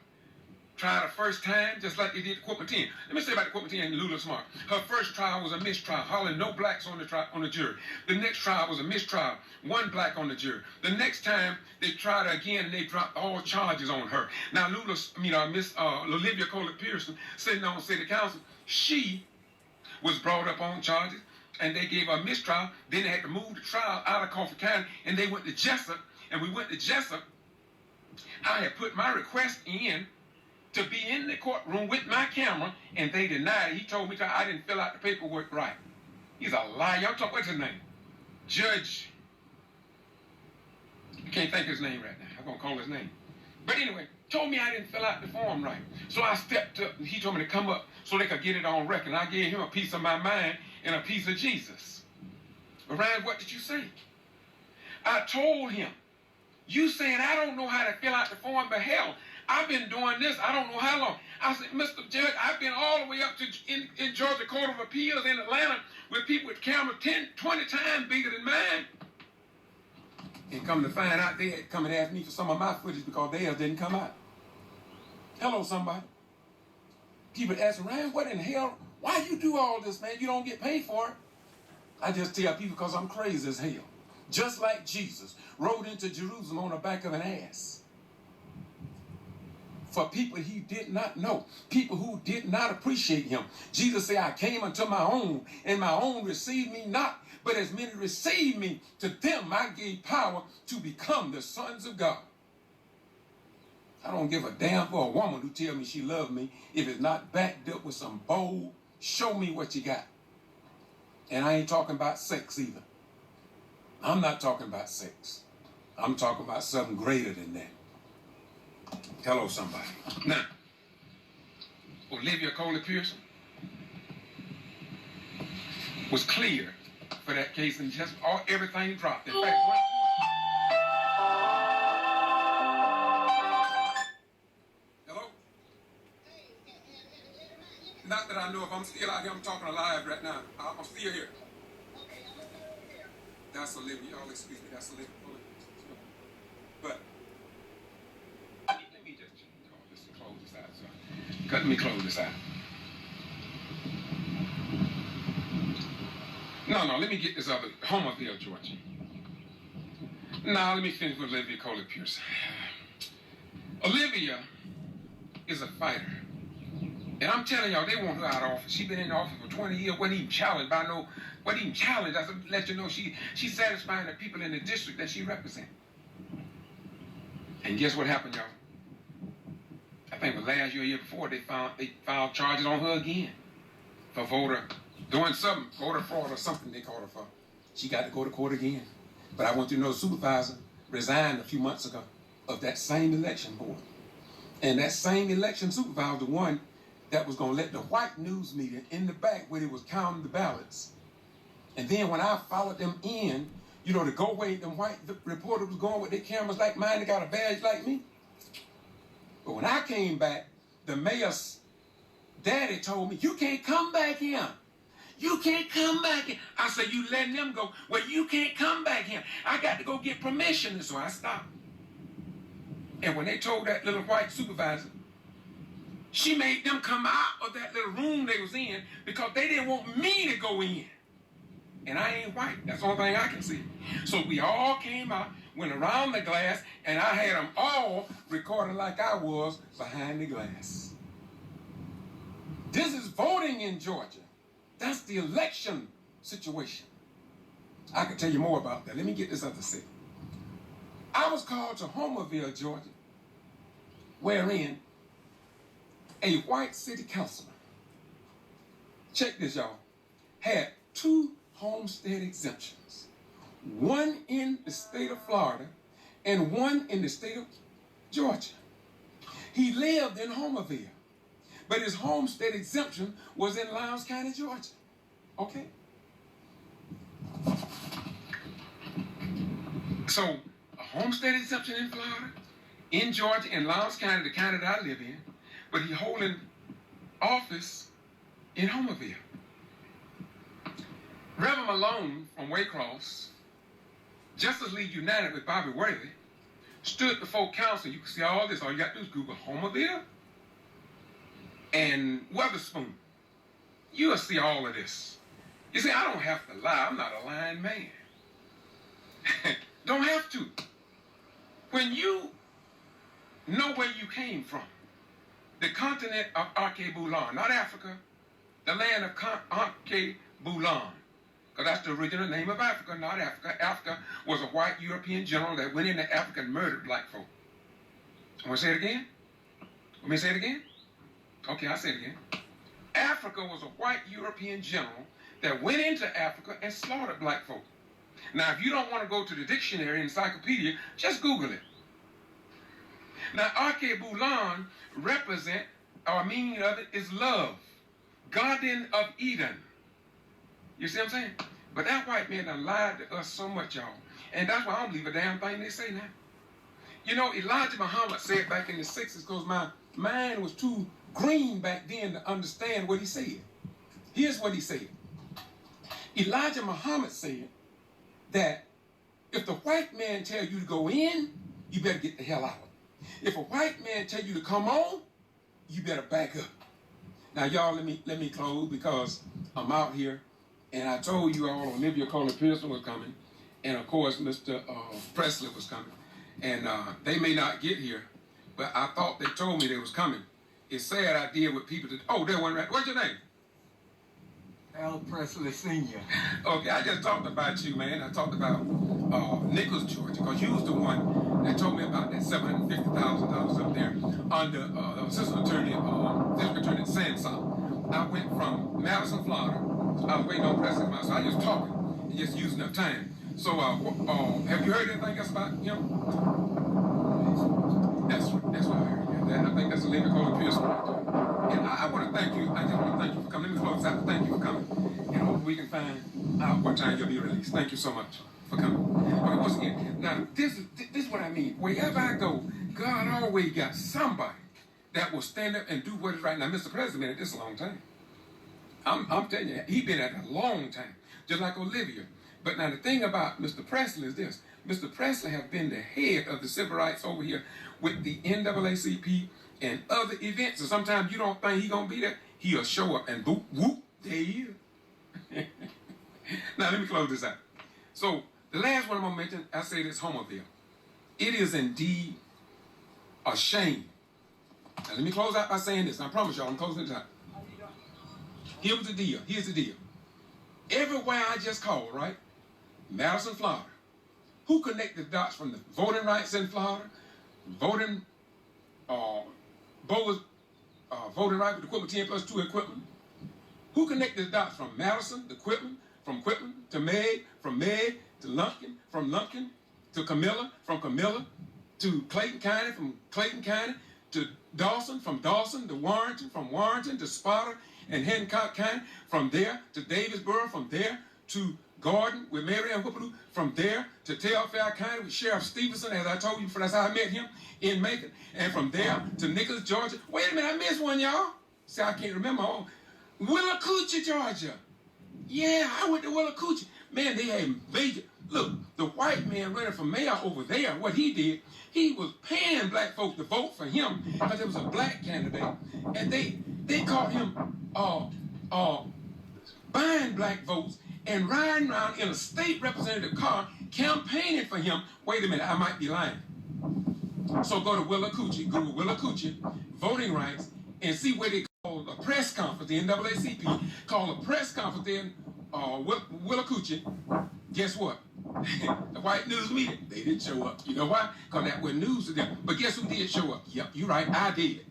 Tried her first time, just like they did Quitman. Let me say about the Quitman and Lula Smart. Her first trial was a mistrial, hauling no blacks on the jury. The next trial was a mistrial, one black on the jury. The next time they tried her again, and they dropped all charges on her. Now Miss Olivia Kohler-Pearson, sitting on city council, she was brought up on charges, and they gave her a mistrial. Then they had to move the trial out of Coffee County, and they went to Jessup. And we went to Jessup. I had put my request in to be in the courtroom with my camera, and they denied it. He told me I didn't fill out the paperwork right. He's a liar. Y'all talk, what's his name? Judge. I can't think of his name right now. I'm going to call his name. But anyway, told me I didn't fill out the form right. So I stepped up, and he told me to come up so they could get it on record. I gave him a piece of my mind and a piece of Jesus. But Ryan, what did you say? I told him, you saying I don't know how to fill out the form, but hell, I've been doing this, I don't know how long. I said, Mr. Judge, I've been all the way up to in Georgia Court of Appeals in Atlanta with people with cameras 10, 20 times bigger than mine. And come to find out, they had come and asked me for some of my footage because theirs didn't come out. Hello, somebody. People asking, Ryan, what in hell? Why you do all this, man? You don't get paid for it. I just tell people because I'm crazy as hell. Just like Jesus rode into Jerusalem on the back of an ass. For people he did not know, people who did not appreciate him. Jesus said, I came unto my own, and my own received me not. But as many received me, to them I gave power to become the sons of God. I don't give a damn for a woman who tells me she loves me if it's not backed up with some bold, show me what you got. And I ain't talking about sex either. I'm not talking about sex. I'm talking about something greater than that. Hello, somebody. Now, Olivia Kohler-Pearson was cleared for that case and just everything dropped. In fact, hello? Not that I know if I'm still out here, I'm talking live right now. I'm still here. That's Olivia. Y'all excuse me. That's Olivia. But let me just close this out. So. Let me close this out. No, let me get this other Homerville, Georgia. Now, let me finish with Olivia Kohler-Pearson. Olivia is a fighter. And I'm telling y'all, they want her out of office. She been in office for 20 years, wasn't even challenged by no, wasn't even challenged. I said, let you know she's satisfying the people in the district that she represents. And guess what happened, y'all? I think it was last year or year before, they filed charges on her again for doing something, voter fraud or something they called her for. She got to go to court again. But I want you to know the supervisor resigned a few months ago of that same election board. And that same election supervisor, the one that was going to let the white news media in the back where they was counting the ballots. And then when I followed them in, you know, to go away, them white reporters was going with their cameras like mine, they got a badge like me. But when I came back, the mayor's daddy told me, you can't come back here. You can't come back here. I said, you letting them go? Well, you can't come back here. I got to go get permission. And so I stopped. And when they told that little white supervisor, she made them come out of that little room they was in because they didn't want me to go in. And I ain't white. That's the only thing I can see. So we all came out, went around the glass, and I had them all recording like I was behind the glass. This is voting in Georgia. That's the election situation. I can tell you more about that. Let me get this other city. I was called to Homerville, Georgia, wherein a white city councilman, check this, y'all, had 2 homestead exemptions, one in the state of Florida and one in the state of Georgia. He lived in Homerville, but his homestead exemption was in Lowndes County, Georgia. Okay? So, a homestead exemption in Florida, in Georgia, in Lowndes County, the county that I live in, but he's holding office in Homerville. Reverend Malone from Waycross, Justice League United with Bobby Worthy, stood before council. You can see all this. All you got to do is Google Homerville and Weatherspoon. You'll see all of this. You see, I don't have to lie. I'm not a lying man. Don't have to. When you know where you came from, the continent of Arche-Boulan, not Africa, the land of Arche-Boulan, because that's the original name of Africa, not Africa. Africa was a white European general that went into Africa and murdered black folk. I want to say it again? Want me to say it again? Okay, I'll say it again. Africa was a white European general that went into Africa and slaughtered black folk. Now, if you don't want to go to the dictionary, encyclopedia, just Google it. Now, Arche-Boulan represent, or meaning of it is love. Garden of Eden. You see what I'm saying? But that white man done lied to us so much, y'all. And that's why I don't believe a damn thing they say now. You know, Elijah Muhammad said back in the 60s, because my mind was too green back then to understand what he said. Here's what he said. Elijah Muhammad said that if the white man tell you to go in, you better get the hell out. If a white man tell you to come on, you better back up. Now, y'all, let me close because I'm out here. And I told you all Olivia Coley Pearson was coming. And, of course, Mr. Presley was coming. And they may not get here, but I thought they told me they was coming. It's sad I deal with people that, oh, there one right. What's your name? Al Presley Sr. Okay, I just talked about you, man. I talked about Nichols, Georgia, because you was the one that told me about that $750,000 up there under the Assistant Attorney, District Attorney Sansom. I went from Madison, Florida. I was waiting on Presley, so I just talking and just using up time. So, have you heard anything else about him? That's what I heard. I think that's Olivia Coley Pearson right there. And I want to thank you. I just want to thank you for coming. Let me close out. Thank you for coming. And hope we can find out what time you'll be released. Thank you so much for coming. Okay, once again, now this is what I mean. Wherever I go, God always got somebody that will stand up and do what is right. Now, Mr. President, this is a long time. I'm telling you, he's been at it a long time, just like Olivia. But now the thing about Mr. Presley is this. Mr. Presley have been the head of the civil rights over here with the NAACP and other events. So sometimes you don't think he's going to be there. He'll show up and boop, whoop, there he is. Now let me close this out. So the last one I'm going to mention, I say this, Homerville. It is indeed a shame Now let me close out by saying this. I promise y'all, I'm closing it out. Here's the deal. Here's the deal. Everywhere I just called, right? Madison, Florida. Who connected the dots from the voting rights in Florida, voting voting right with equipment 10+2 equipment? Who connected the dots from Madison, the equipment, from Quitman to Meg, from Meg to Lumpkin, from Lumpkin to Camilla, from Camilla to Clayton County, from Clayton County to Dawson, from Dawson to Warrenton, from Warrenton to Sparta and Hancock County, from there to Davisboro, from there to Gordon with Mary Ann Whippaloo, from there to Telfair County with Sheriff Stevenson, as I told you, that's how I met him in Macon, and from there to Nicholas, Georgia. Wait a minute, I missed one, y'all. See, I can't remember all. Willacoochee, Georgia. Yeah, I went to Willacoochee. Man, they had major. Look, the white man running for mayor over there, what he did, he was paying black folks to vote for him because it was a black candidate, and they caught him buying black votes and riding around in a state representative car campaigning for him. Wait a minute, I might be lying. So go to Willacoochee, Google Willacoochee, voting rights, and see where they call a press conference, the NAACP called a press conference in Willacoochee. Guess what? The white news media, they didn't show up. You know why? Because that was news to them. But guess who did show up? Yep, you're right, I did.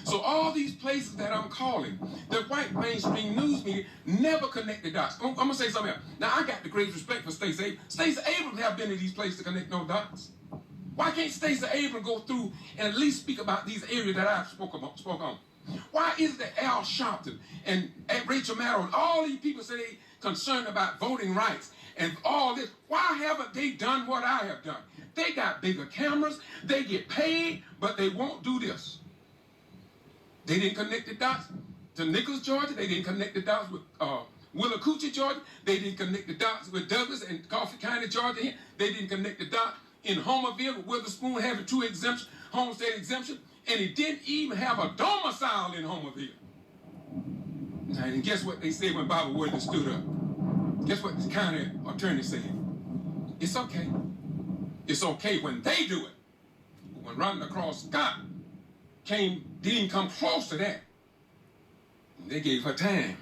So all these places that I'm calling, the white mainstream news media never connect the dots. I'm going to say something else. Now, I got the greatest respect for Stacey Abrams. Stacey Abrams have been to these places to connect no dots. Why can't Stacey Abrams go through and at least speak about these areas that I spoke on? Why is it that Al Sharpton and Rachel Maddow and all these people say they concerned about voting rights and all this? Why haven't they done what I have done? They got bigger cameras, they get paid, but they won't do this. They didn't connect the dots to Nicholas, Georgia. They didn't connect the dots with Willacoochee, Georgia. They didn't connect the dots with Douglas and Coffee County, Georgia. They didn't connect the dots in Homerville with Witherspoon having 2 exemptions, homestead exemption, and he didn't even have a domicile in Homerville. And guess what they said when Bobby Woodley stood up? Guess what the county attorney said? It's okay. It's okay when they do it. When Rhonda Cross Scott didn't come close to that. They gave her time.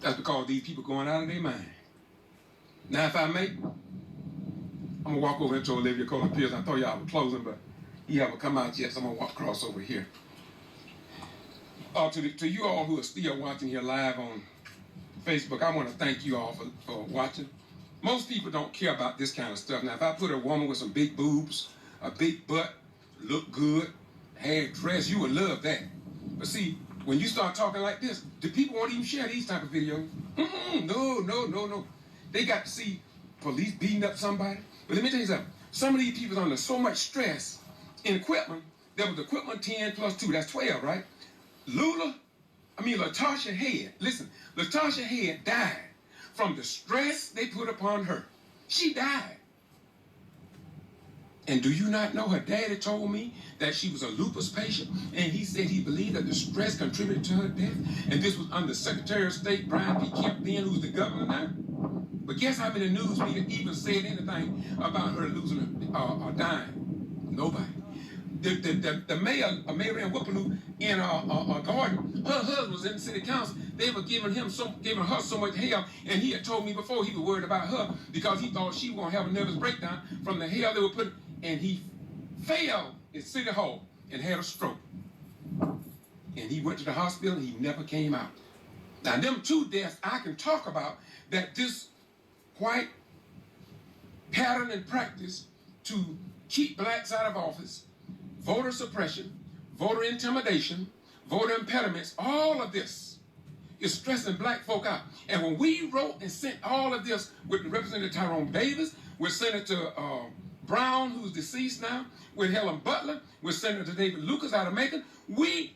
That's because these people going out of their mind. Now, if I may, I'm going to walk over to Olivia Cole Pierce. I thought y'all were closing, but he haven't come out yet, so I'm going to walk across over here. To you all who are still watching here live on Facebook, I want to thank you all for watching. Most people don't care about this kind of stuff. Now, if I put a woman with some big boobs, a big butt, look good, hair dress, you would love that. But see, when you start talking like this, the people won't even share these type of videos. No. They got to see police beating up somebody. But let me tell you something. Some of these people are under so much stress in equipment. There was equipment 10+2, that's 12, right? Latasha Head, listen, Latasha Head died from the stress they put upon her. She died. And do you not know her daddy told me that she was a lupus patient, and he said he believed that the stress contributed to her death, and this was under Secretary of State Brian P. Kemp then, who's the governor now? But guess how many news media even said anything about her losing or dying? Nobody. The mayor, Mary Ann Whippaloo, in Gordon, her husband was in the city council. They were giving her so much hell, and he had told me before he was worried about her because he thought she was going to have a nervous breakdown from the hell they were putting. And he fell in City Hall and had a stroke. And he went to the hospital and he never came out. Now, them 2 deaths I can talk about, that this white pattern and practice to keep blacks out of office, voter suppression, voter intimidation, voter impediments, all of this is stressing black folk out. And when we wrote and sent all of this with Representative Tyrone Davis, with Senator Brown, who's deceased now, with Helen Butler, with Senator David Lucas out of Macon, we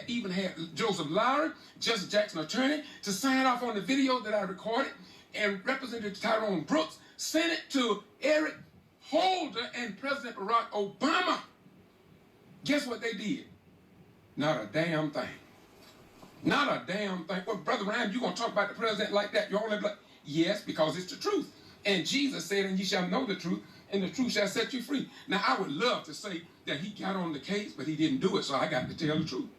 even had Joseph Lowry, Justice Jackson attorney, to sign off on the video that I recorded, and Representative Tyrone Brooks sent it to Eric Holder and President Barack Obama. Guess what they did? Not a damn thing. Not a damn thing. Well, Brother Ryan, you gonna talk about the president like that? You're only black? Yes, because it's the truth. And Jesus said, and ye shall know the truth, and the truth shall set you free. Now, I would love to say that he got on the case, but he didn't do it, so I got to tell the truth.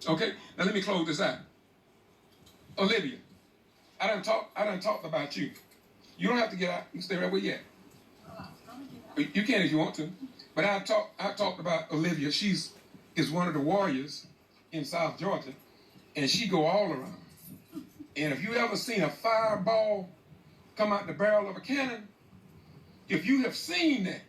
Okay? Now, let me close this out. Olivia, I done talked about you. You don't have to get out. You can stay right where you at. You can if you want to. But I talked about Olivia. She's one of the warriors in South Georgia, and she go all around. And if you ever seen a fireball come out the barrel of a cannon, if you have seen that,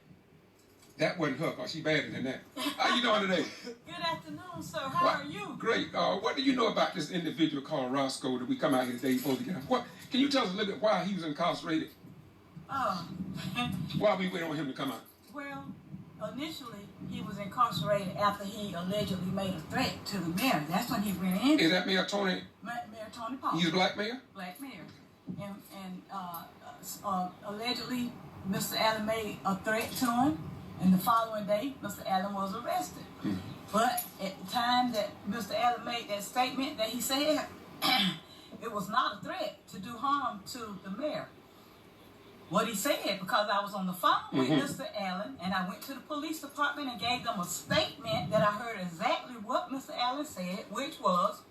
that wasn't her, because she badder than that. How you doing today? Good afternoon, sir. How are you? Great. What do you know about this individual called Rosco that we come out here today supposed to get? Can you tell us a little bit why he was incarcerated? Why we waiting on him to come out? Well, initially, he was incarcerated after he allegedly made a threat to the mayor. That's when he went in. Is that Mayor Tony? Mayor Tony Paul. He's a black mayor? Black mayor. And allegedly, Mr. Allen made a threat to him, and the following day, Mr. Allen was arrested. Hmm. But at the time that Mr. Allen made that statement that he said, it was not a threat to do harm to the mayor. What he said, because I was on the phone with Mr. Allen, and I went to the police department and gave them a statement that I heard exactly what Mr. Allen said, which was,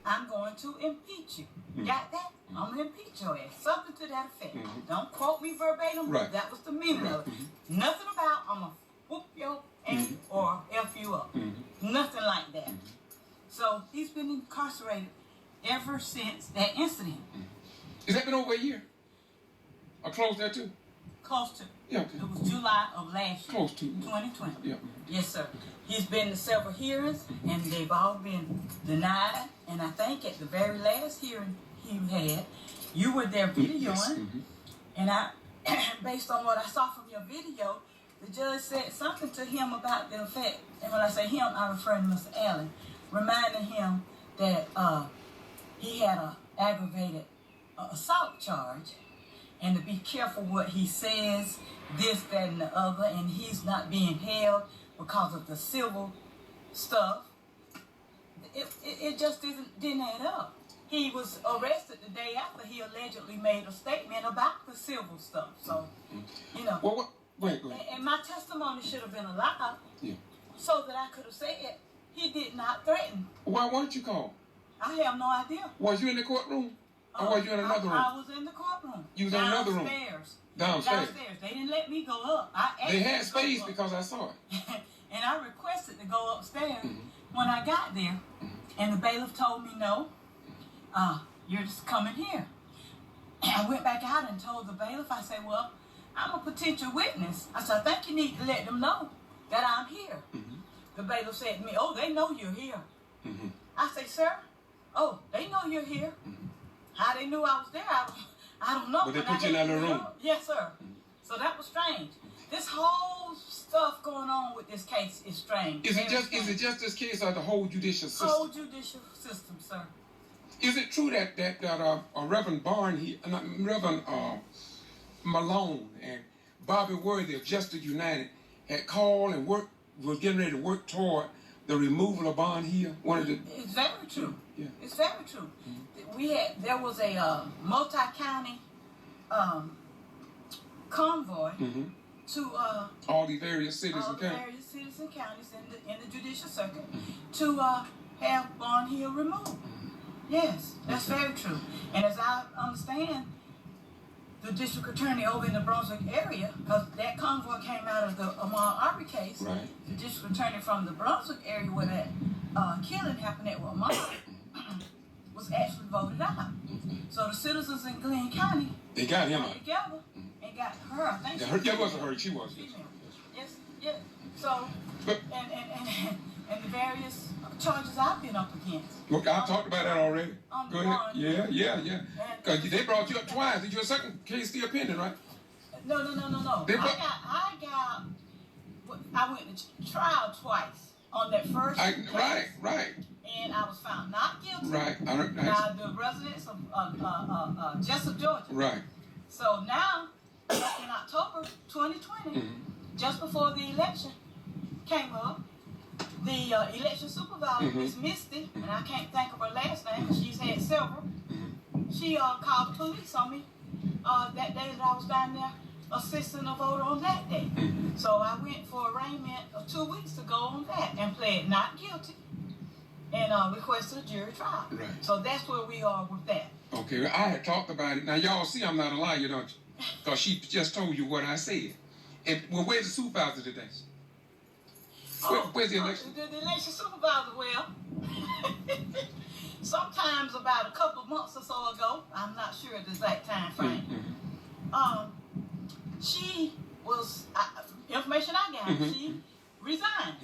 I'm going to impeach you. Got that? I'm going to impeach your ass. Something to that effect. Don't quote me verbatim, but that was the meaning of it. Nothing about, I'm going to whoop your ass or F you up. Nothing like that. So he's been incarcerated ever since that incident. Has that been over a year? Or close there too? Close to. Yeah, okay. It was July of last year. Close to. 2020. Yeah. Yes, sir. He's been to several hearings, and they've all been denied. And I think at the very last hearing he had, you were there videoing, and I, based on what I saw from your video, the judge said something to him about the effect, and when I say him, I refer to Mr. Allen, reminding him that he had an aggravated assault charge, and to be careful what he says, this, that, and the other, and he's not being held because of the civil stuff. It just didn't add up. He was arrested the day after he allegedly made a statement about the civil stuff. So, you know. Well, wait. And my testimony should have been allowed, so that I could have said he did not threaten. Why weren't you called? I have no idea. Was you in the courtroom? Or was you in another room? I was in the courtroom. You was in another room? Downstairs. They didn't let me go up. They had space because I saw it. And I requested to go upstairs when I got there. And the bailiff told me, no, you're just coming here. And I went back out and told the bailiff, I said, well, I'm a potential witness. I said, I think you need to let them know that I'm here. The bailiff said to me, oh, they know you're here. I said, sir, oh, they know you're here. How they knew I was there, I don't know. But they put you in another room? Yes, sir. So that was strange. This whole stuff going on with this case is strange. Is it just this case or the whole judicial system? Whole judicial system, sir. Is it true that Reverend Reverend Malone and Bobby Worthy of Justice United had called and was getting ready to work toward the removal of Bond Hill? It's very true. Yeah. It's very true. There was a multi-county convoy to all the various cities and counties. Various cities and counties in the judicial circuit to have Bond Hill removed. Yes, that's very true. And as I understand, the district attorney over in the Brunswick area, because that convoy came out of the Ahmaud Arbery case, the district attorney from the Brunswick area where that killing happened at Ahmaud was actually voted out. So the citizens in Glenn County, they got him out together and got her. I think that wasn't her. She was. Yes. So and the various charges I've been up against. Look, I talked about that already. Go ahead. Yeah. Because they brought you up twice. Did your second case still pending, right? No. I went to trial twice on that first case. Right. And I was found not guilty. Right. By the residents of Jessup, Georgia. Right. So now, in October 2020, just before the election came up, the election supervisor, Miss Misty, and I can't think of her last name, but she's had several, she called the police on me that day that I was down there assisting a voter on that day. So I went for arraignment of 2 weeks ago on that and pled not guilty and requested a jury trial. Right. So that's where we are with that. Okay, I had talked about it. Now, y'all see I'm not a liar, don't you? Because she just told you what I said. And, well, where's the supervisor today? Where's the election? The election supervisor, well, sometimes about a couple of months or so ago, I'm not sure the exact time frame, she was, information I got, she resigned.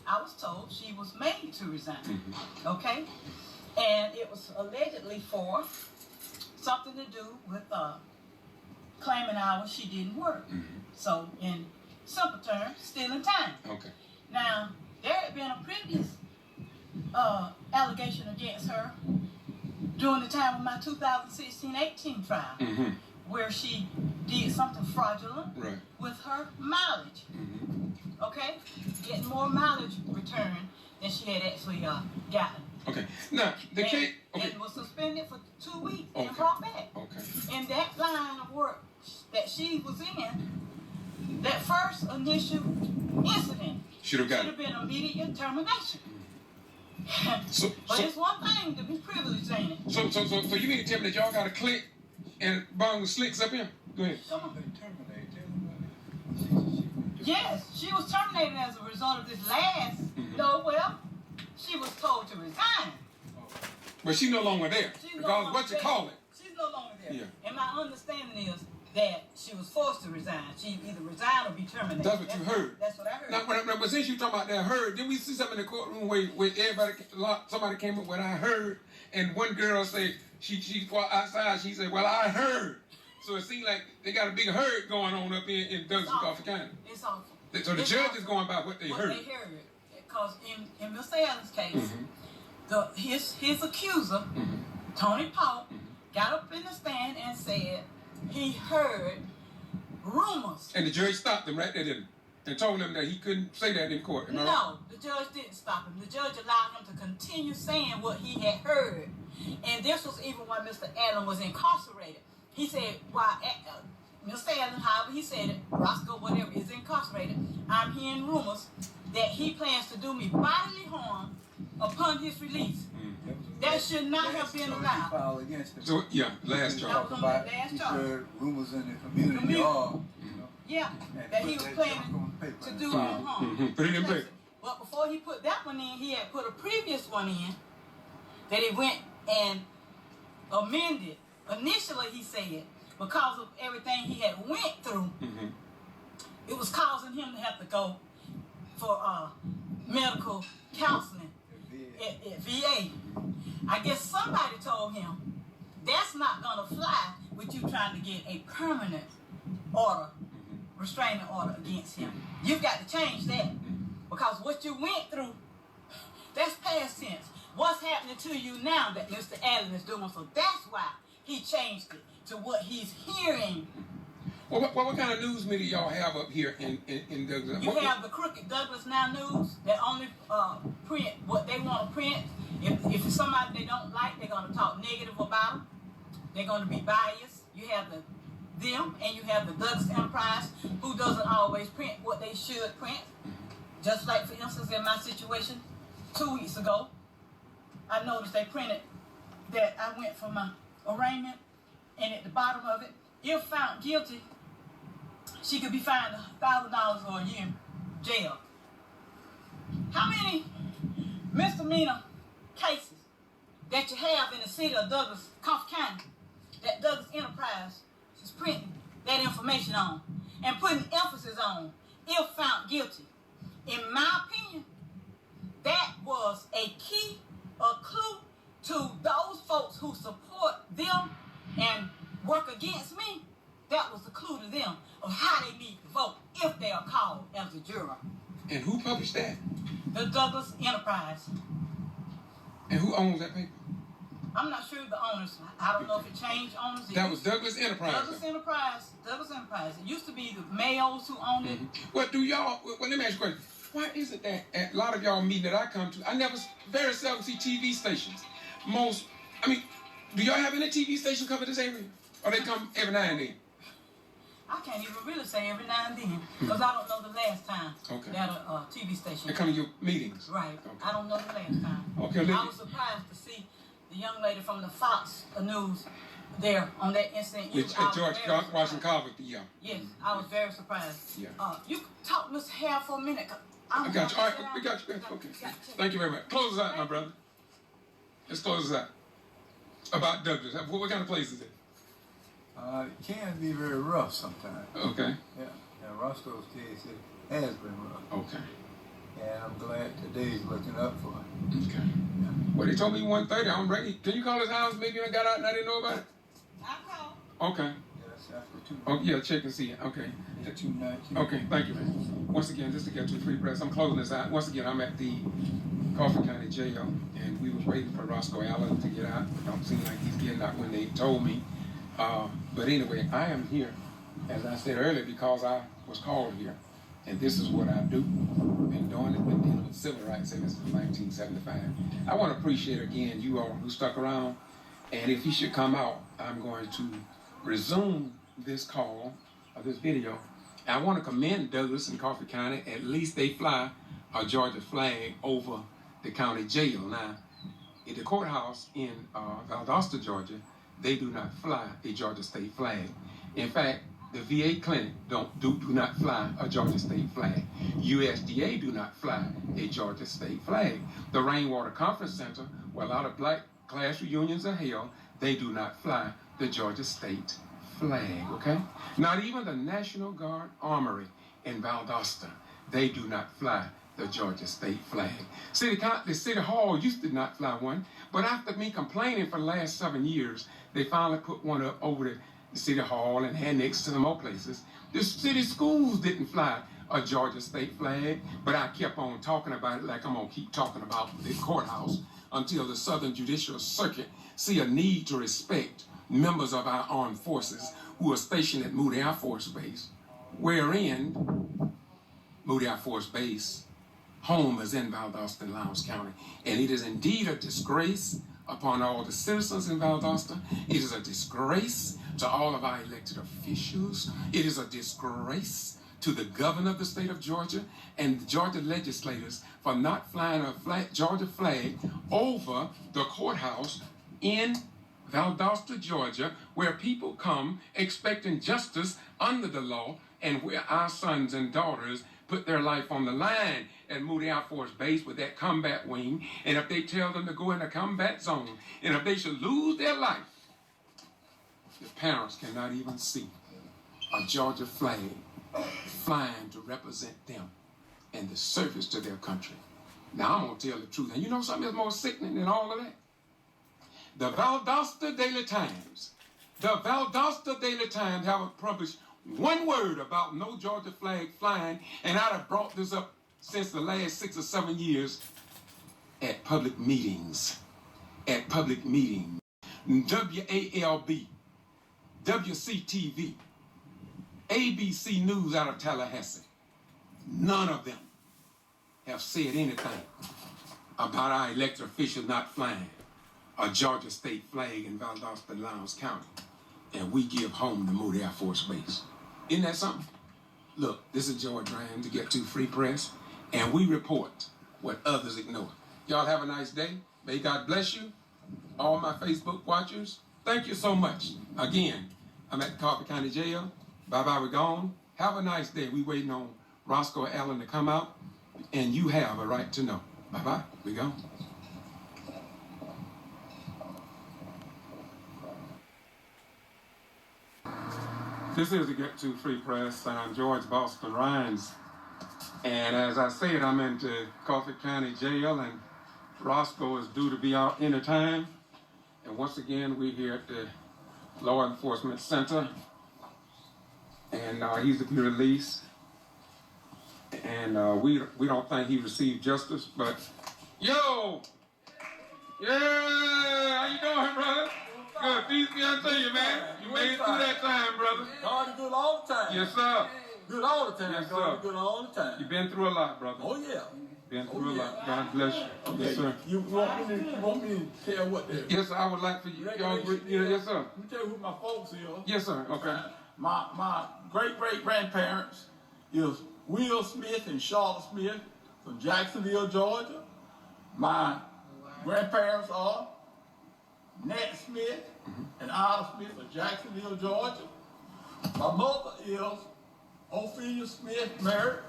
I was told she was made to resign, okay? And it was allegedly for something to do with claiming hours she didn't work. So, in simple terms, stealing time. Okay. Now, there had been a previous allegation against her during the time of my 2016-18 trial, where she did something fraudulent with her mileage. Okay? Getting more mileage returned than she had actually gotten. Okay. Now, the case... Okay. And was suspended for 2 weeks and brought back. Okay. In that line of work that she was in, that first initial incident should have been immediate termination. But it's one thing to be privileged, ain't it? So you mean to tell me that y'all got a click and bung with slicks up here? Go ahead. Come on. Yes, she was terminated as a result of this last. No, well, she was told to resign. But she's no longer there. Because what you call it? She's no longer there. Yeah. And my understanding is that she was forced to resign. She either resign or be terminated. That's what you heard. That's what I heard. Now, but since you talking about that heard, didn't we see something in the courtroom where somebody came up with I heard, and one girl said she walked outside. She said, "Well, I heard." So it seems like they got a big herd going on up in Douglas, Coffee County. It's awful. So the judge is going by what they heard. What they heard. Because in Mr. Allen's case, his accuser, Tony Paul, got up in the stand and said he heard rumors. And the judge stopped him right there, didn't he? And told him that he couldn't say that in court. No, right? The judge didn't stop him. The judge allowed him to continue saying what he had heard. And this was even when Mr. Allen was incarcerated. He said, while Mr. Allen, however he said it, Rosco, whatever, is incarcerated, I'm hearing rumors that he plans to do me bodily harm upon his release. That should not have been allowed. So, yeah, last charge. That was on the last charge. Heard rumors in the community. Yeah, that he was planning to do harm. Put it in paper. But before he put that one in, he had put a previous one in that he went and amended. Initially, he said, because of everything he had went through, it was causing him to have to go for medical counseling at VA. I guess somebody told him, that's not going to fly with you trying to get a permanent order, restraining order against him. You've got to change that. Because what you went through, that's past tense. What's happening to you now that Mr. Allen is doing? So that's why he changed it to what he's hearing. Well, what kind of news media y'all have up here in Douglas? You have the Crooked Douglas Now News that only print what they want to print. If it's somebody they don't like, they're going to talk negative about them. They're going to be biased. You have them and you have the Douglas Enterprise, who doesn't always print what they should print. Just like, for instance, in my situation 2 weeks ago, I noticed they printed that I went for my arraignment, and at the bottom of it, if found guilty, she could be fined $1,000 or a year in jail. How many misdemeanor cases that you have in the city of Douglas, Coffee County, that Douglas Enterprise is printing that information on and putting emphasis on, if found guilty? In my opinion, that was a key, a clue to those folks who support them and work against me. That was the clue to them of how they need to vote if they are called as a juror. And who published that? The Douglas Enterprise. And who owns that paper? I'm not sure the owners. I don't know if it changed owners. That was Douglas Enterprise. Douglas Enterprise. Douglas Enterprise. It used to be the Mayos who owned it. Well, let me ask you a question. Why is it that at a lot of y'all meetings that I come to, I very seldom see TV stations. Do y'all have any TV stations cover this area? Or they come every now and then? I can't even really say every now and then, because I don't know the last time that a TV station. They come to your meetings? Right. Okay. I don't know the last time. Okay, I was surprised to see the young lady from the Fox News there on that incident. At George Washington Carver, yeah. Yes, I was very surprised. Yeah. You can talk Mr. Hare for a minute. I got you. All right, we got you. Okay. Thank you very much. Close us out, my brother. Let's close us out. About Douglas. What kind of place is it? It can be very rough sometimes. Okay. Yeah. Now, Roscoe's case, it has been rough. Okay. And I'm glad today's looking up for it. Okay. Yeah. Well, they told me 1:30. I'm ready. Can you call his house? Maybe I got out and I didn't know about it. I'll call. Okay. Yes, after 2. Oh, yeah, check and see. Okay. 2:19. Okay, thank you, man. Once again, just to get to the free press, I'm closing this out. Once again, I'm at the Crawford County Jail, and we was waiting for Rosco Allen to get out. It don't seem like he's getting out when they told me. But anyway, I am here, as I said earlier, because I was called here. And this is what I do. Been doing it, been dealing with civil rights ever since 1975. I want to appreciate again you all who stuck around. And if he should come out, I'm going to resume this call, or this video. I want to commend Douglas and Crawford County. At least they fly a Georgia flag over the county jail. Now, at the courthouse in Valdosta, Georgia, they do not fly a Georgia state flag. In fact, the VA clinic do not fly a Georgia state flag. USDA do not fly a Georgia state flag. The Rainwater Conference Center, where a lot of black class reunions are held, they do not fly the Georgia state flag, okay? Not even the National Guard Armory in Valdosta, they do not fly the Georgia state flag. The City Hall used to not fly one, but after me complaining for the last 7 years, they finally put one up over the City Hall and annexed to some more places. The city schools didn't fly a Georgia state flag, but I kept on talking about it like I'm gonna keep talking about the courthouse until the Southern Judicial Circuit see a need to respect members of our armed forces who are stationed at Moody Air Force Base, wherein Moody Air Force Base home is in Valdosta and Lowndes County. And it is indeed a disgrace upon all the citizens in Valdosta. It is a disgrace to all of our elected officials. It is a disgrace to the governor of the state of Georgia and the Georgia legislators for not flying a Georgia flag over the courthouse in Valdosta, Georgia, where people come expecting justice under the law and where our sons and daughters put their life on the line at Moody Air Force Base with that combat wing. And if they tell them to go in a combat zone, and if they should lose their life, the parents cannot even see a Georgia flag flying to represent them and the service to their country. Now, I'm going to tell the truth. And you know something that's more sickening than all of that? The Valdosta Daily Times haven't published one word about no Georgia flag flying, and I'd have brought this up since the last 6 or 7 years at public meetings. WALB, WCTV, ABC News out of Tallahassee. None of them have said anything about our elected officials not flying a Georgia state flag in Valdosta and Lowndes County. And we give home to Moody Air Force Base. Isn't that something? Look, this is George Rand to Get To Free Press, and we report what others ignore. Y'all have a nice day. May God bless you. All my Facebook watchers, thank you so much. Again, I'm at the Crawford County Jail. Bye-bye, we're gone. Have a nice day. We waiting on Rosco Allen to come out, and you have a right to know. Bye-bye, we gone. This is the Get To Free Press, and I'm George Boston Rhines. And as I said, I'm into Crawford County Jail, and Rosco is due to be out any time. And once again, we're here at the Law Enforcement Center, and he's to be released. And we don't think he received justice, but yo, yeah, how you doing, brother? Good, peace be unto you, man. You made it through that time, brother. God is good all the time. Yes, sir. Good all the time. Yes, sir. God is good all the time. You've been through a lot, brother. Oh, yeah. Been through a lot. God bless you. Okay. Yes, sir. You want me to tell what the... Yes, sir. I would like for you. Y'all, yes, sir. Let me tell you who my folks are. Yes, sir. Okay. my great-great-grandparents is Will Smith and Charlotte Smith from Jacksonville, Georgia. My grandparents are Nat Smith and Ida Smith of Jacksonville, Georgia. My mother is Ophelia Smith Merritt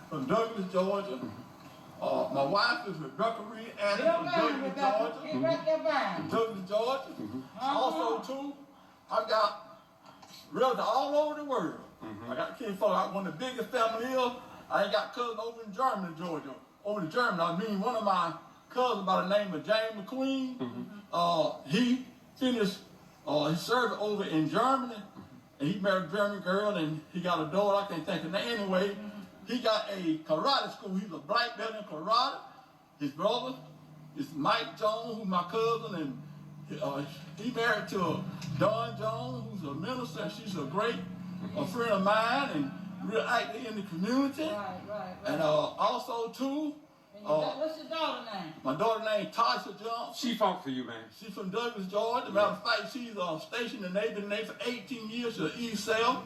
from Douglas, Georgia. My wife is Rebecca Reed Adams from Douglas, Georgia. Douglas, Georgia. Also, too, I've got relatives all over the world. I got kin folk out. One of the biggest families is, I ain't got cousins over in Germany, Georgia. Over in Germany, I mean, one of my cousins by the name of James McQueen, he finished his service over in Germany, and he married a German girl, and he got a daughter, I can't think of that. Anyway, he got a karate school. He's a black belt in karate. His brother is Mike Jones, who's my cousin, and he married to Dawn Jones, who's a minister, and she's a great friend of mine, and real active in the community. Right. And also, too, what's your daughter's name? My daughter's name Tasha Johnson. She fought for you, man. She's from Douglas, Georgia. Matter of fact, she's stationed in the Navy for 18 years to the East South.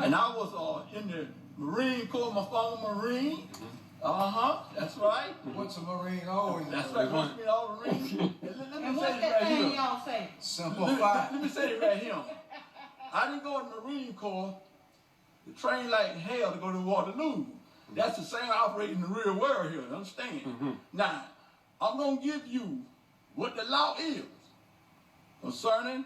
And I was in the Marine Corps, my former Marine. That's right. What's a Marine always? That's right. What's me all Marine? And what's that thing y'all say? Simplified. Let me say it right here. I didn't go in the Marine Corps to train like hell to go to Waterloo. That's the same operating in the real world here, understand? Now, I'm going to give you what the law is concerning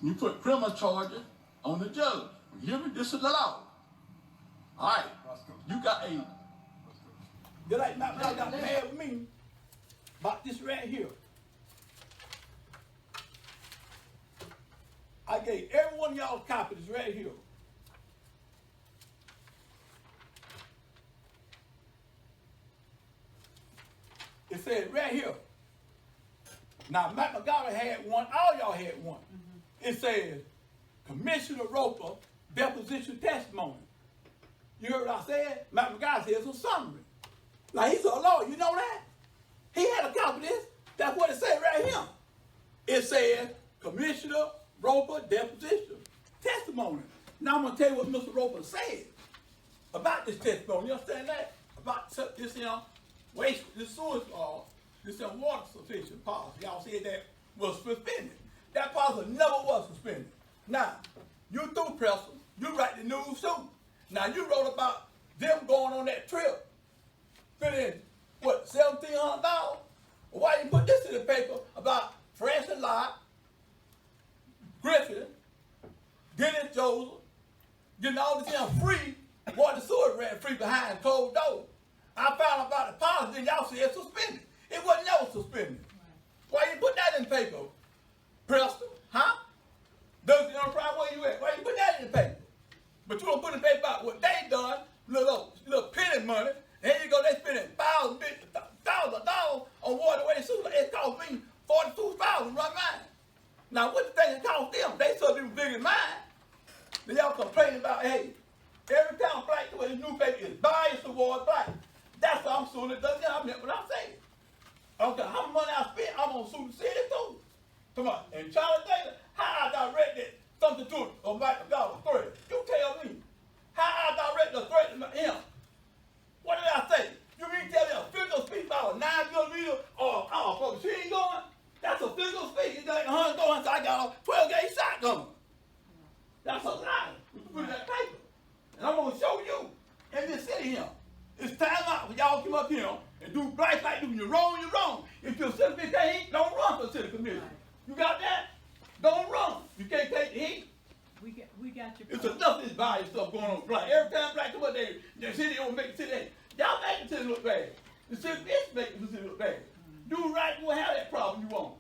you put criminal charges on the judge. You hear me? This is the law. All right. You got a... Just like my brother got mad with me about this right here. I gave every one of y'all copies right here. It said right here. Now, Matt McGowan had one, all y'all had one. It says, Commissioner Roper, deposition testimony. You heard what I said? Matt McGowan says a summary. Now, he's a lawyer, you know that? He had a copy of this. That's what it said right here. It says, Commissioner Roper, deposition testimony. Now, I'm going to tell you what Mr. Roper said about this testimony. You understand that? About this, waste, this sewage, this water sufficient policy. Y'all said that was suspended. That policy never was suspended. Now, you through, Preston. You write the news too. Now, you wrote about them going on that trip. Spending, what, $1,700? Why you put this in the paper about Francis Lott, Griffin, Dennis Joseph, getting all this free, water sewer ran free behind closed doors. I found about the policy, then y'all said suspended. It wasn't never suspended. Why you put that in the paper? Preston, huh? Douglas Enterprise, where you at? Why you put that in the paper? But you don't put in the paper about what they done, little penny money, and here you go, they spending $1,000 on water waste sewer. It cost me $42,000 to run mine. Now, what the thing it cost them? They saw them bigger than mine. Then y'all complaining about, hey, every time black to this newspaper is biased towards black. That's why I'm suing it. Doesn't I meant what I'm saying. I don't care how much money I spend, I'm going to sue the city too. Come on. And Charlie Taylor, how I directed something to Michael God's threat? You tell me. How I directed a threat to him? What did I say? You mean tell me a physical speech about a 9mm or a machine gun? That's a physical speech. It's like 100 going, so I got a 12-gauge shotgun. That's a lie. You put it in that paper. And I'm going to show you in this city here. It's time out for y'all to come up here and do black like you. You're wrong, you're wrong. If you're 15, don't run for city commission. You got that? Don't run. You can't take the heat. We got your It's enough of this bias stuff going on with black. Every time black come up there, the city don't make the city. Y'all make the city look bad. The city is making the city look bad. Do right, you will have that problem you want.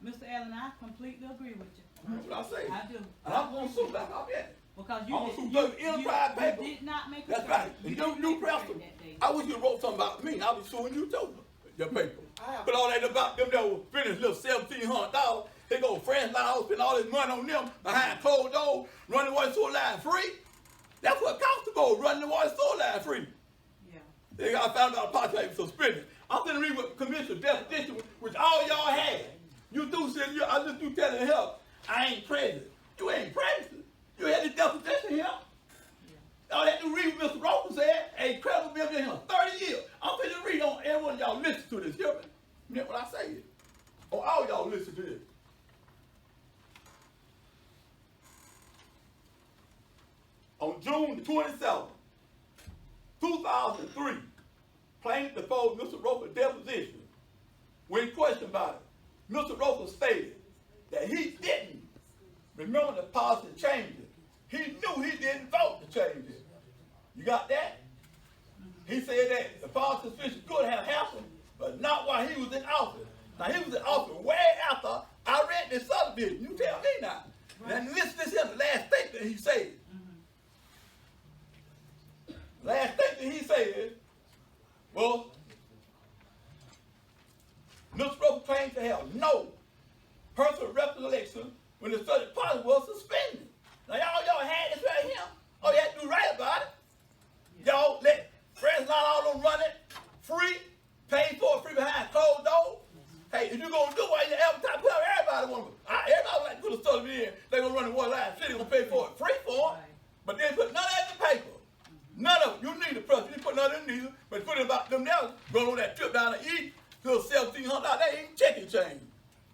Mr. Allen, I completely agree with you. That's what I say. I do. And I'm going to sue back up here. Because you did not make a That's right. And you Preston, I wish you wrote something about me. I'll be suing you too. Your paper. But all that about them that will finish little $1,700. They go friends line, spend all this money on them behind closed doors, running the water sewer line free. That's what it costs to go, running the water sewer line free. Yeah. They got found out a policy paper suspended. I'm going to read what Commissioner Definition, which all y'all had. You do, I just do telling help. I ain't present. You ain't practicing. You had the deposition here. All that to read what Mr. Rosco said, a credible been in here 30 years. I'm finna read on every one of y'all listen to this. Hear me? Hear what I say? Or all y'all listen to this. On June the 27th, 2003, plaintiff deposed Mr. Rosco's deposition. When questioned about it, Mr. Rosco stated that he didn't remember the policy changes. He knew he didn't vote to change it. You got that? He said that the policy suspicion could have happened, but not while he was in office. Now, he was in office way after I read this subdivision. You tell me now. Right. Now, listen to him, the last statement he said. Last statement he said, well, Mr. Rosco claimed to have no personal recollection when the subject policy was suspended. Now, y'all had this right here. All you had to do right about it. Y'all let friends not all them run it free, pay for it free behind closed doors. Hey, if you're going to do what you advertise, put out everybody want to. Everybody like to put a stuff in. They're going to run in one line. City going to pay for it free for it. But they put none of that in the paper. None of it. You need a press. You put none of them neither. But put it about them there going on that trip down to eat to $1,700. They ain't checking change.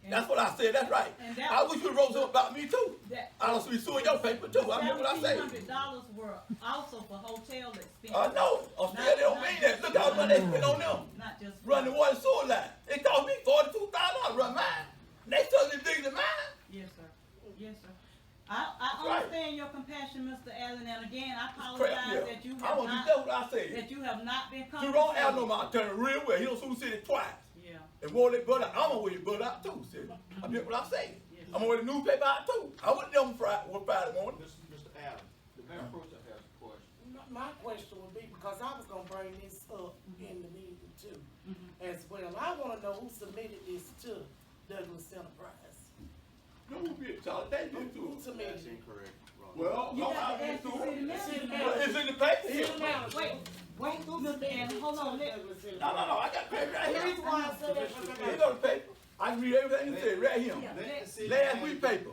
That's what I said. That's right. I wish you wrote something about me too. I don't be suing your paper too. I mean what I say. $1,700 were also for hotel expenses. I know. I'm still, they don't mean that. Look how much they spend on them. Not just run the water and sewer line. It cost me $42,000 to run mine. They still as big as mine. Yes, sir. Yes, sir. I understand your compassion, Mr. Allen, and again, I apologize that you have not been coming. You don't have no my attorney real well. He don't sue the city twice. Yeah. And wore that butt out. I'm gonna wear your butt out too, see. I mean what I say. Yes. I'm gonna wear the newspaper out too. I wouldn't know Friday morning. Mr. Allen, the mayor pro tem has a question. My question would be, because I was gonna bring this up in the meeting too, as well. I wanna know who submitted this to Douglas Enterprise. No, who did, Charlie? They did too. Who submitted? That's incorrect, Ron. Well, you got to ask the city manager. It's in the paper here. Wait, Mr. Allen, hold on. No, I got paper right here. The reason why I said that because Here's on the paper. I can read everything you said right here. Last week paper.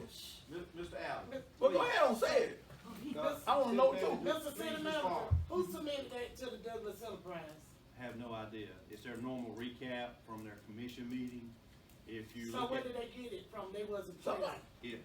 Mr. Allen. Well, go ahead and say it. I want to know too. Mr. City Manager, who submitted that to the Douglas Enterprise? I have no idea. It's their normal recap from their commission meeting. If you so where did they get it from? They wasn't somebody. If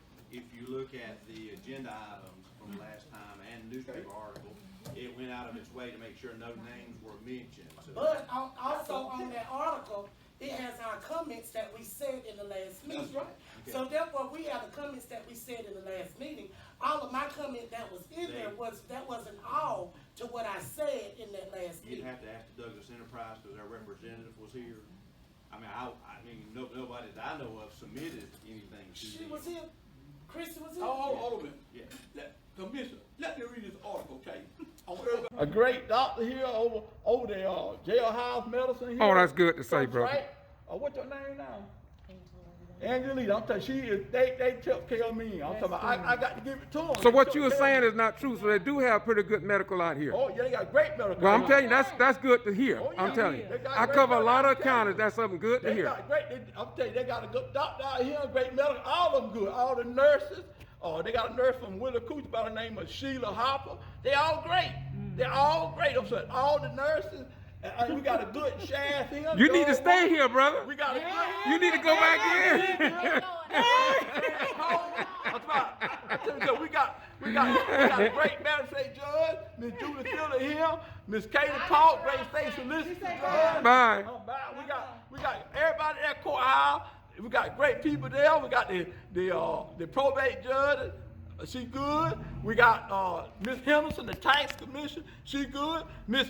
you look at the agenda items from last time and newspaper article, it went out of its way to make sure no names were mentioned. So but also on that article, it has our comments that we said in the last meeting. That's right. Okay. So therefore, we have the comments that we said in the last meeting. All of my comment that was in there wasn't all to what I said in that last meeting. You'd have to ask the Douglas Enterprise because their representative was here. I mean, nobody that I know of submitted anything to She was here. Christy was here. Hold a minute. Yeah. Commissioner, let me read this article, okay? A great doctor here over there, jailhouse medicine here. Oh, that's good to say, brother. Right? What's your name now? Angelina. I'm telling you, they took care of me. I'm talking about, I got to give it to them. So what you were saying is not true. So they do have pretty good medical out here. Oh yeah, they got great medical. Well, I'm telling you, that's good to hear. Oh, yeah, I'm telling you, I cover a lot of counties. That's something good to hear. I'm telling you, they got a good doctor out here, great medical. All of them good. All the nurses. Oh, they got a nurse from Willow Cooch by the name of Sheila Hopper. They all great. They're all great. I'm saying all the nurses. We got a good shaft here. You need to stay here, brother. We got a good. You need to go back in. We got a great magistrate judge, Miss Julie Tiller here, Miss Katie Paul, great state solicitor judge. Bye. We got everybody at courthouse. We got great people there. We got the probate judge. She good. We got Miss Henderson, the tax commission. She good. The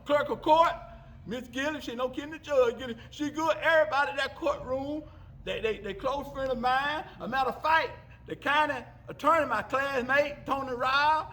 clerk of court, Miss Gilly. She no kidding the judge. Gilly. She good. Everybody in that courtroom. They close friend of mine. A matter of fact, the county attorney, my classmate Tony Ryle,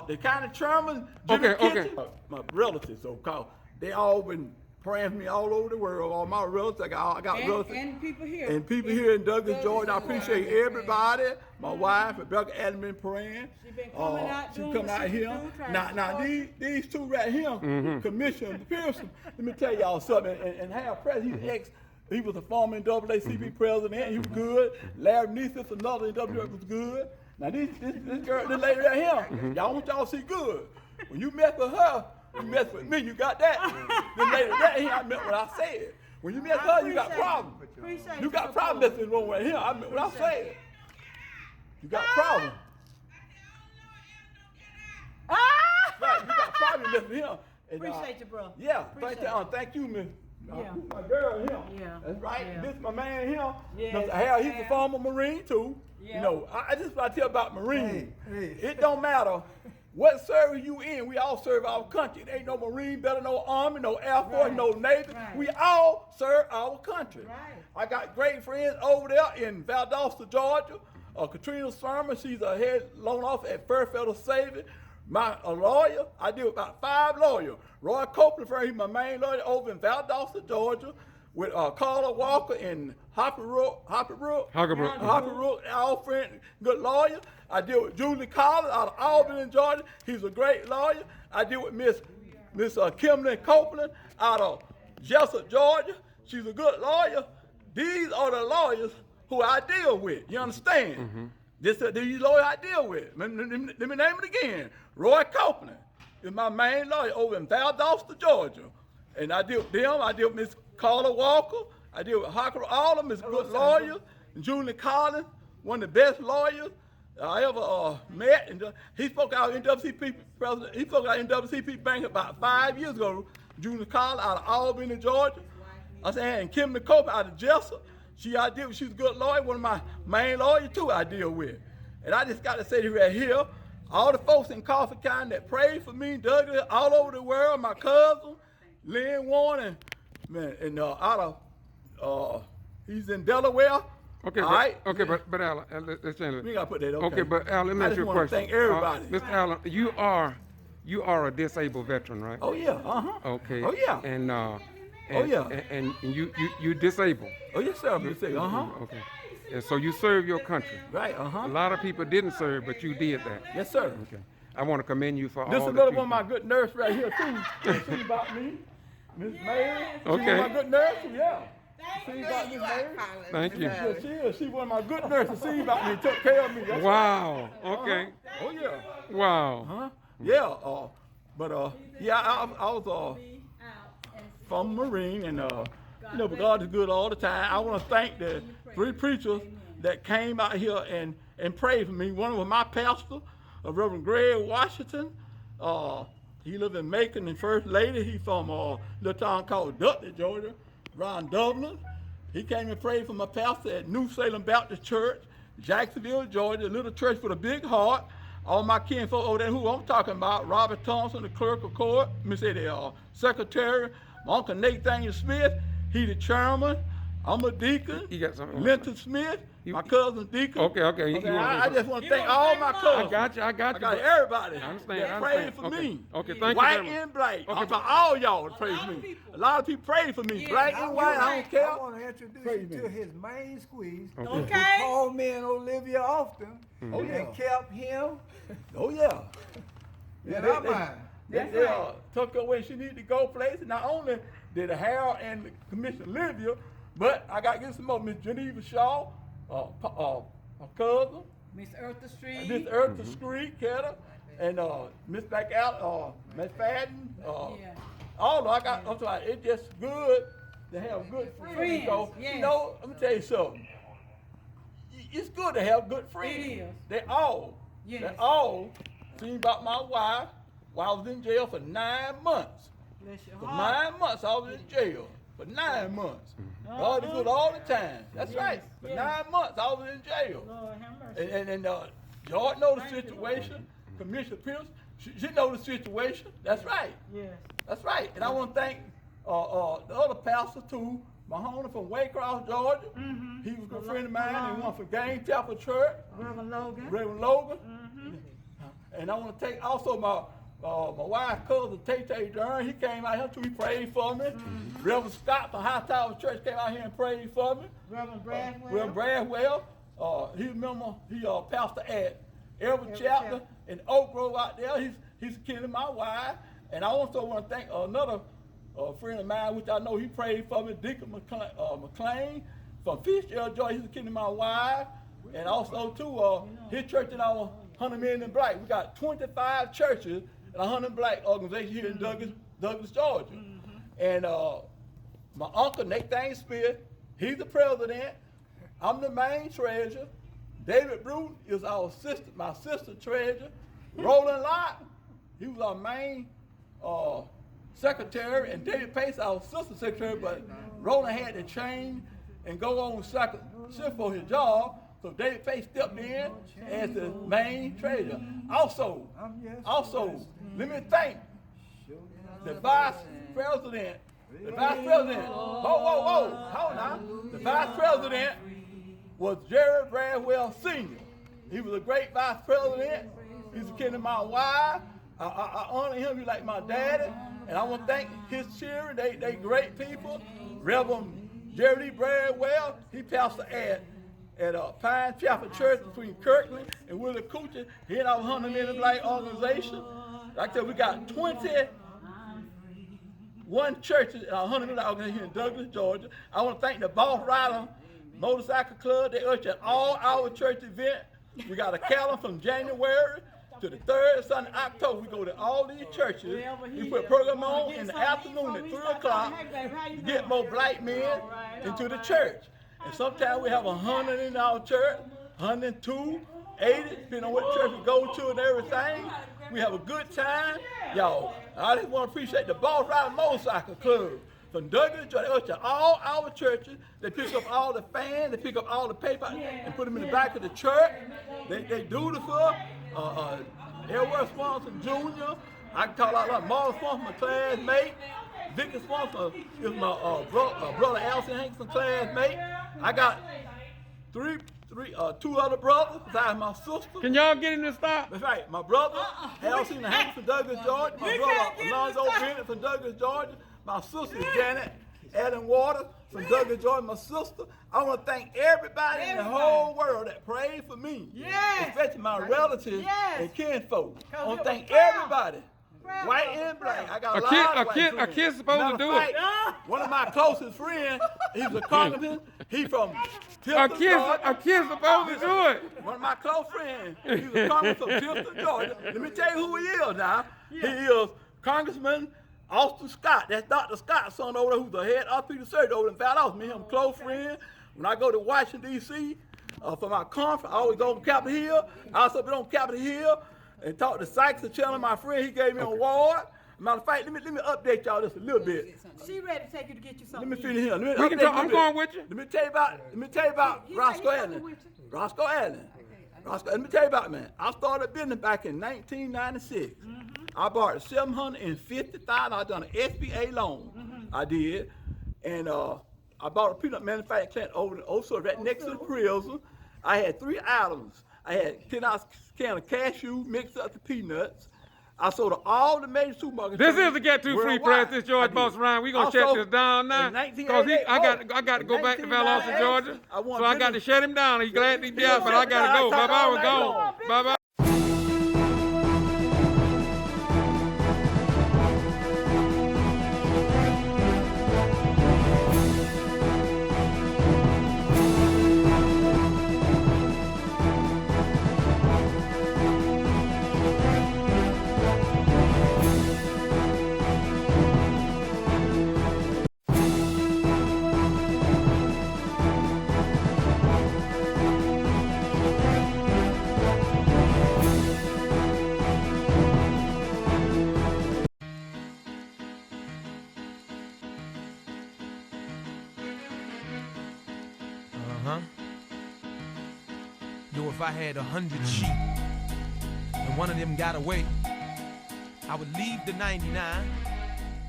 the county chairman, Jimmy Kitchen, my relatives, so-called. They all been praying for me all over the world. All my relatives, I got relatives. And people here. And people here in Douglas, Georgia. I appreciate everybody. My wife, Rebecca, Adam, been praying. She been coming out. She come out here. Now these two right here, Commissioner Pearson. Let me tell y'all something. And Hal Presley, He was a former NAACP president. He was good. Larry Neesis, another NAACP, was good. Now this girl, this lady right here, y'all want y'all to see good. When you mess with her, you mess with me. You got that? This lady right here, I meant what I said. When you mess with her, you got problems. You got problems messing wrong right here. I meant what I said. You got problems. Right, you got problems messing with him. And, Appreciate you, bro. Yeah, thank you, Miss. Yeah. My girl here. Yeah. That's right. Yeah. This my man here. Yes, Mr. Hal, he's Hal. a former Marine too. Yeah. You know, I just want to tell about Marine. Hey. It don't matter what service you in, we all serve our country. There ain't no Marine better, no Army, no Air Force, Right. no Navy. Right. We all serve our country. Right. I got great friends over there in Valdosta, Georgia. Katrina Sermon, she's a head loan officer at First Federal Savings. A lawyer, I deal with about 5 lawyers. Roy Copeland, he's my main lawyer over in Valdosta, Georgia, with Carla Walker in Hopperbrook, our friend, good lawyer. I deal with Julie Collins out of Albany, Georgia. He's a great lawyer. I deal with Miss Kimberly Copeland out of Jessup, Georgia. She's a good lawyer. These are the lawyers who I deal with. You understand? These lawyers I deal with. Let me name it again. Roy Copeland is my main lawyer over in Valdosta, Georgia. And I deal with them. I deal with Miss Carla Walker. I deal with Hocker. All of them is good lawyers. Julie Collins, one of the best lawyers I ever met. And he spoke out NAACP president. He spoke out NAACP Bank about 5 years ago. Julie Collins out of Albany, Georgia. I said, and Kimberly Copeland out of Jessup. She's a good lawyer, one of my main lawyers too I deal with. And I just got to say this right here, all the folks in Coffee County that prayed for me, Douglas, all over the world, my cousin, Lynn Warren, and out of, he's in Delaware. Okay, all right? but Alan, let's change it. We got to put that, okay. Okay, but Alan, let me ask you a question. Thank everybody. Mr. Allen, you are a disabled veteran, right? Oh yeah, Okay. Oh yeah. And and you disabled. Oh yes, sir. I'm disabled. Okay. And so you serve your country. Right. A lot of people didn't serve, but you did that. Yes, sir. Okay. I want to commend you for all this that is another you one of my good nurse right here too. See about me, Miss Mary. Okay. She's one of my good nurse. Yeah. See about Miss Mary. Thank you. Yeah, she is. She's one of my good nurses. See about me. Took care of me. That's wow. Okay. Oh yeah. Wow. Yeah. I was from Marine, and but God is good all the time. I want to thank the 3 preachers that came out here and prayed for me. One was my pastor, Reverend Greg Washington. He lived in Macon and First Lady. He's from a little town called Dudley, Georgia, around Dublin. He came and prayed for my pastor at New Salem Baptist Church, Jacksonville, Georgia, a little church with a big heart. All my kinfolk over there, who I'm talking about, Robert Thompson, the clerk of court, the secretary, my Uncle Nathaniel Smith, he the chairman. I'm a deacon. You got something? Linton Smith, my cousin deacon. Okay. I just want to thank all my cousins. I got you. Everybody I understand. that prayed for me. Okay, thank you white very much. and black. Okay. For all y'all that prayed for me. A lot of people prayed for me. Black and white, I don't care. I want to introduce you to his main squeeze. Okay. He called me and Olivia often. Oh, yeah. And kept him. Oh, yeah. They took her where she needed to go places. Not only did Harold and Commissioner Olivia, but I got to get some more. Miss Geneva Shaw, my cousin. Miss Eartha Street. Miss Eartha Street, Ketter, and Miss back out, Miss Fadden. All of I'm sorry, it's just good to have good friends. So, yes. Let me tell you something. It's good to have good friends. It is. They all seen about my wife while I was in jail for 9 months. Bless your For heart. 9 months I was in jail. For 9 months. God is good all the time. That's right. For 9 months I was in jail. Lord have mercy. And George knows the situation. Commissioner Pierce, she knows the situation. That's right. Yes. That's right. And I want to thank the other pastor too, Mahoney from Waycross, Georgia. He was a good friend of mine. He went for Game Chapel Church. Reverend Logan. And I want to thank also my wife's cousin, Tay Dern. He came out here too. He prayed for me. Reverend Scott from High Tower Church came out here and prayed for me. Reverend Bradwell. Reverend Bradwell. He pastor at Everett Chapter in Oak Grove out there. He's a kin of my wife. And I also want to thank another a friend of mine, which I know he prayed for me, Deacon McLean from Fitzgerald, Georgia. He's a kid of my wife. And also, too, his church in our 100 Million Black. We got 25 churches and 100 Black organization here in Douglas, Georgia. And my uncle, Nathan Spear, he's the president. I'm the main treasurer. David Bruton is our assistant, my sister treasurer. Roland Lott, he was our main secretary, and David Pace, our assistant secretary, but Roland had to change and go on second shift for his job, so David Pace stepped in as the main treasurer. Also, let me thank the vice president. The vice president, hold on. The vice president was Jerry Bradwell Sr. He was a great vice president. He's a kid of my wife. I honor him. He's like my daddy. And I want to thank his children. They great people. Reverend Jerry Bradwell, he pastor at Pine Chapel Church between Kirkland and Willie Coochie. He and our 100 Million Black organization. Like I said, we got 21 churches in our 100 Million Black organization here in Douglas, Georgia. I want to thank the Boss Rider Motorcycle Club. They usher all our church events. We got a calendar from January to the 3rd Sunday, October. We go to all these churches. We put a program on in the afternoon at 3 o'clock to get more black men into the church. And sometimes we have 100 in our church, 102, 80, depending on what church we go to and everything. We have a good time. Y'all, I just want to appreciate the Boss Rider Motorcycle Club. From Douglas, Georgia, all our churches, they pick up all the fans, they pick up all the paper and put them in the back of the church. They dutiful. Elwell Swanson Jr., I can call out like Marlon Swanson, my classmate. Vicky Swanson is my brother Allison Hankson's classmate. I got two other brothers besides my sister. Can y'all get him to stop? That's right. My brother Allison Hanks from Douglas, Georgia. My brother Alonzo Bennett from Douglas, Georgia. My sister Janet Allen Waters from Douglas, Georgia. My sister. I want to thank everybody in the whole world that prayed for me. Yes. Especially my relatives and kinfolk. I want to thank everybody. White and black. I got a lot of white friends. A kid's supposed to do it. One of my closest friends, he's a congressman. He's from Tilton, Georgia. A kid's supposed to do it. One of my close friends, he's a congressman from Tilton, Georgia. Let me tell you who he is now. He is Congressman Austin Scott. That's Dr. Scott's son over there, who's the head orthopedic surgeon over in Valdosta. Me and him close friends. When I go to Washington, D.C. For my conference, I always go on Capitol Hill. I also been on Capitol Hill and talked to Sykes and Chandler, my friend. He gave me an award. Matter of fact, let me update y'all just a little bit. She ready to take you to get you something. Let me finish here. I'm going with you. Let me tell you about Rosco Allen. Rosco Allen. Let me tell you about, man. I started business back in 1996. I borrowed $750,000. I done an SBA loan. I did. And I bought a peanut manufacturing plant over right next to the prison. I had 3 items. I had 10 ounce can of cashew mixed up to peanuts. I sold to all the major supermarkets. This is the Get Too Free press. This George Boss Ryan. We gonna shut this down now. Cause I got to go back to Valdosta, Georgia. So I got to shut him down. He's glad to be out, but I gotta go. Bye bye. We're gone. Bye bye. If I had 100 sheep and one of them got away, I would leave the 99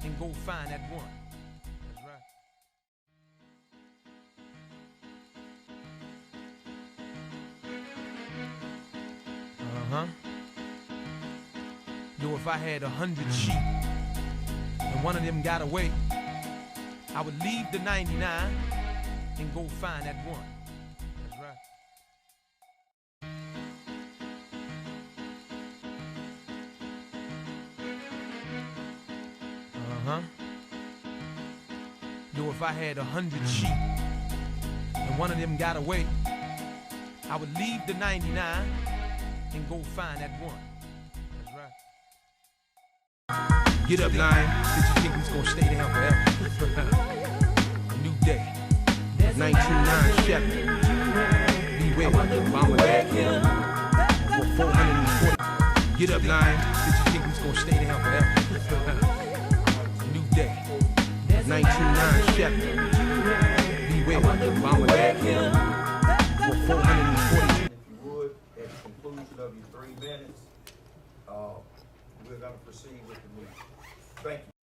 and go find that one. That's right. If I had 100 sheep and one of them got away, I would leave the 99 and go find that one. Though if I had 100 sheep and one of them got away, I would leave the 99 and go find that one. That's right. Get up, Lion. Did you think he's gonna stay down forever? A new day. 19-9 Chevy. Beware, bomber back. 440. Get up, Lion. Did you think he's gonna stay down forever? A new day. 19-9 Chevy. Beware, bomber back. 440. If you would, at the conclusion of your 3 minutes, we're gonna proceed with the meeting. Thank you.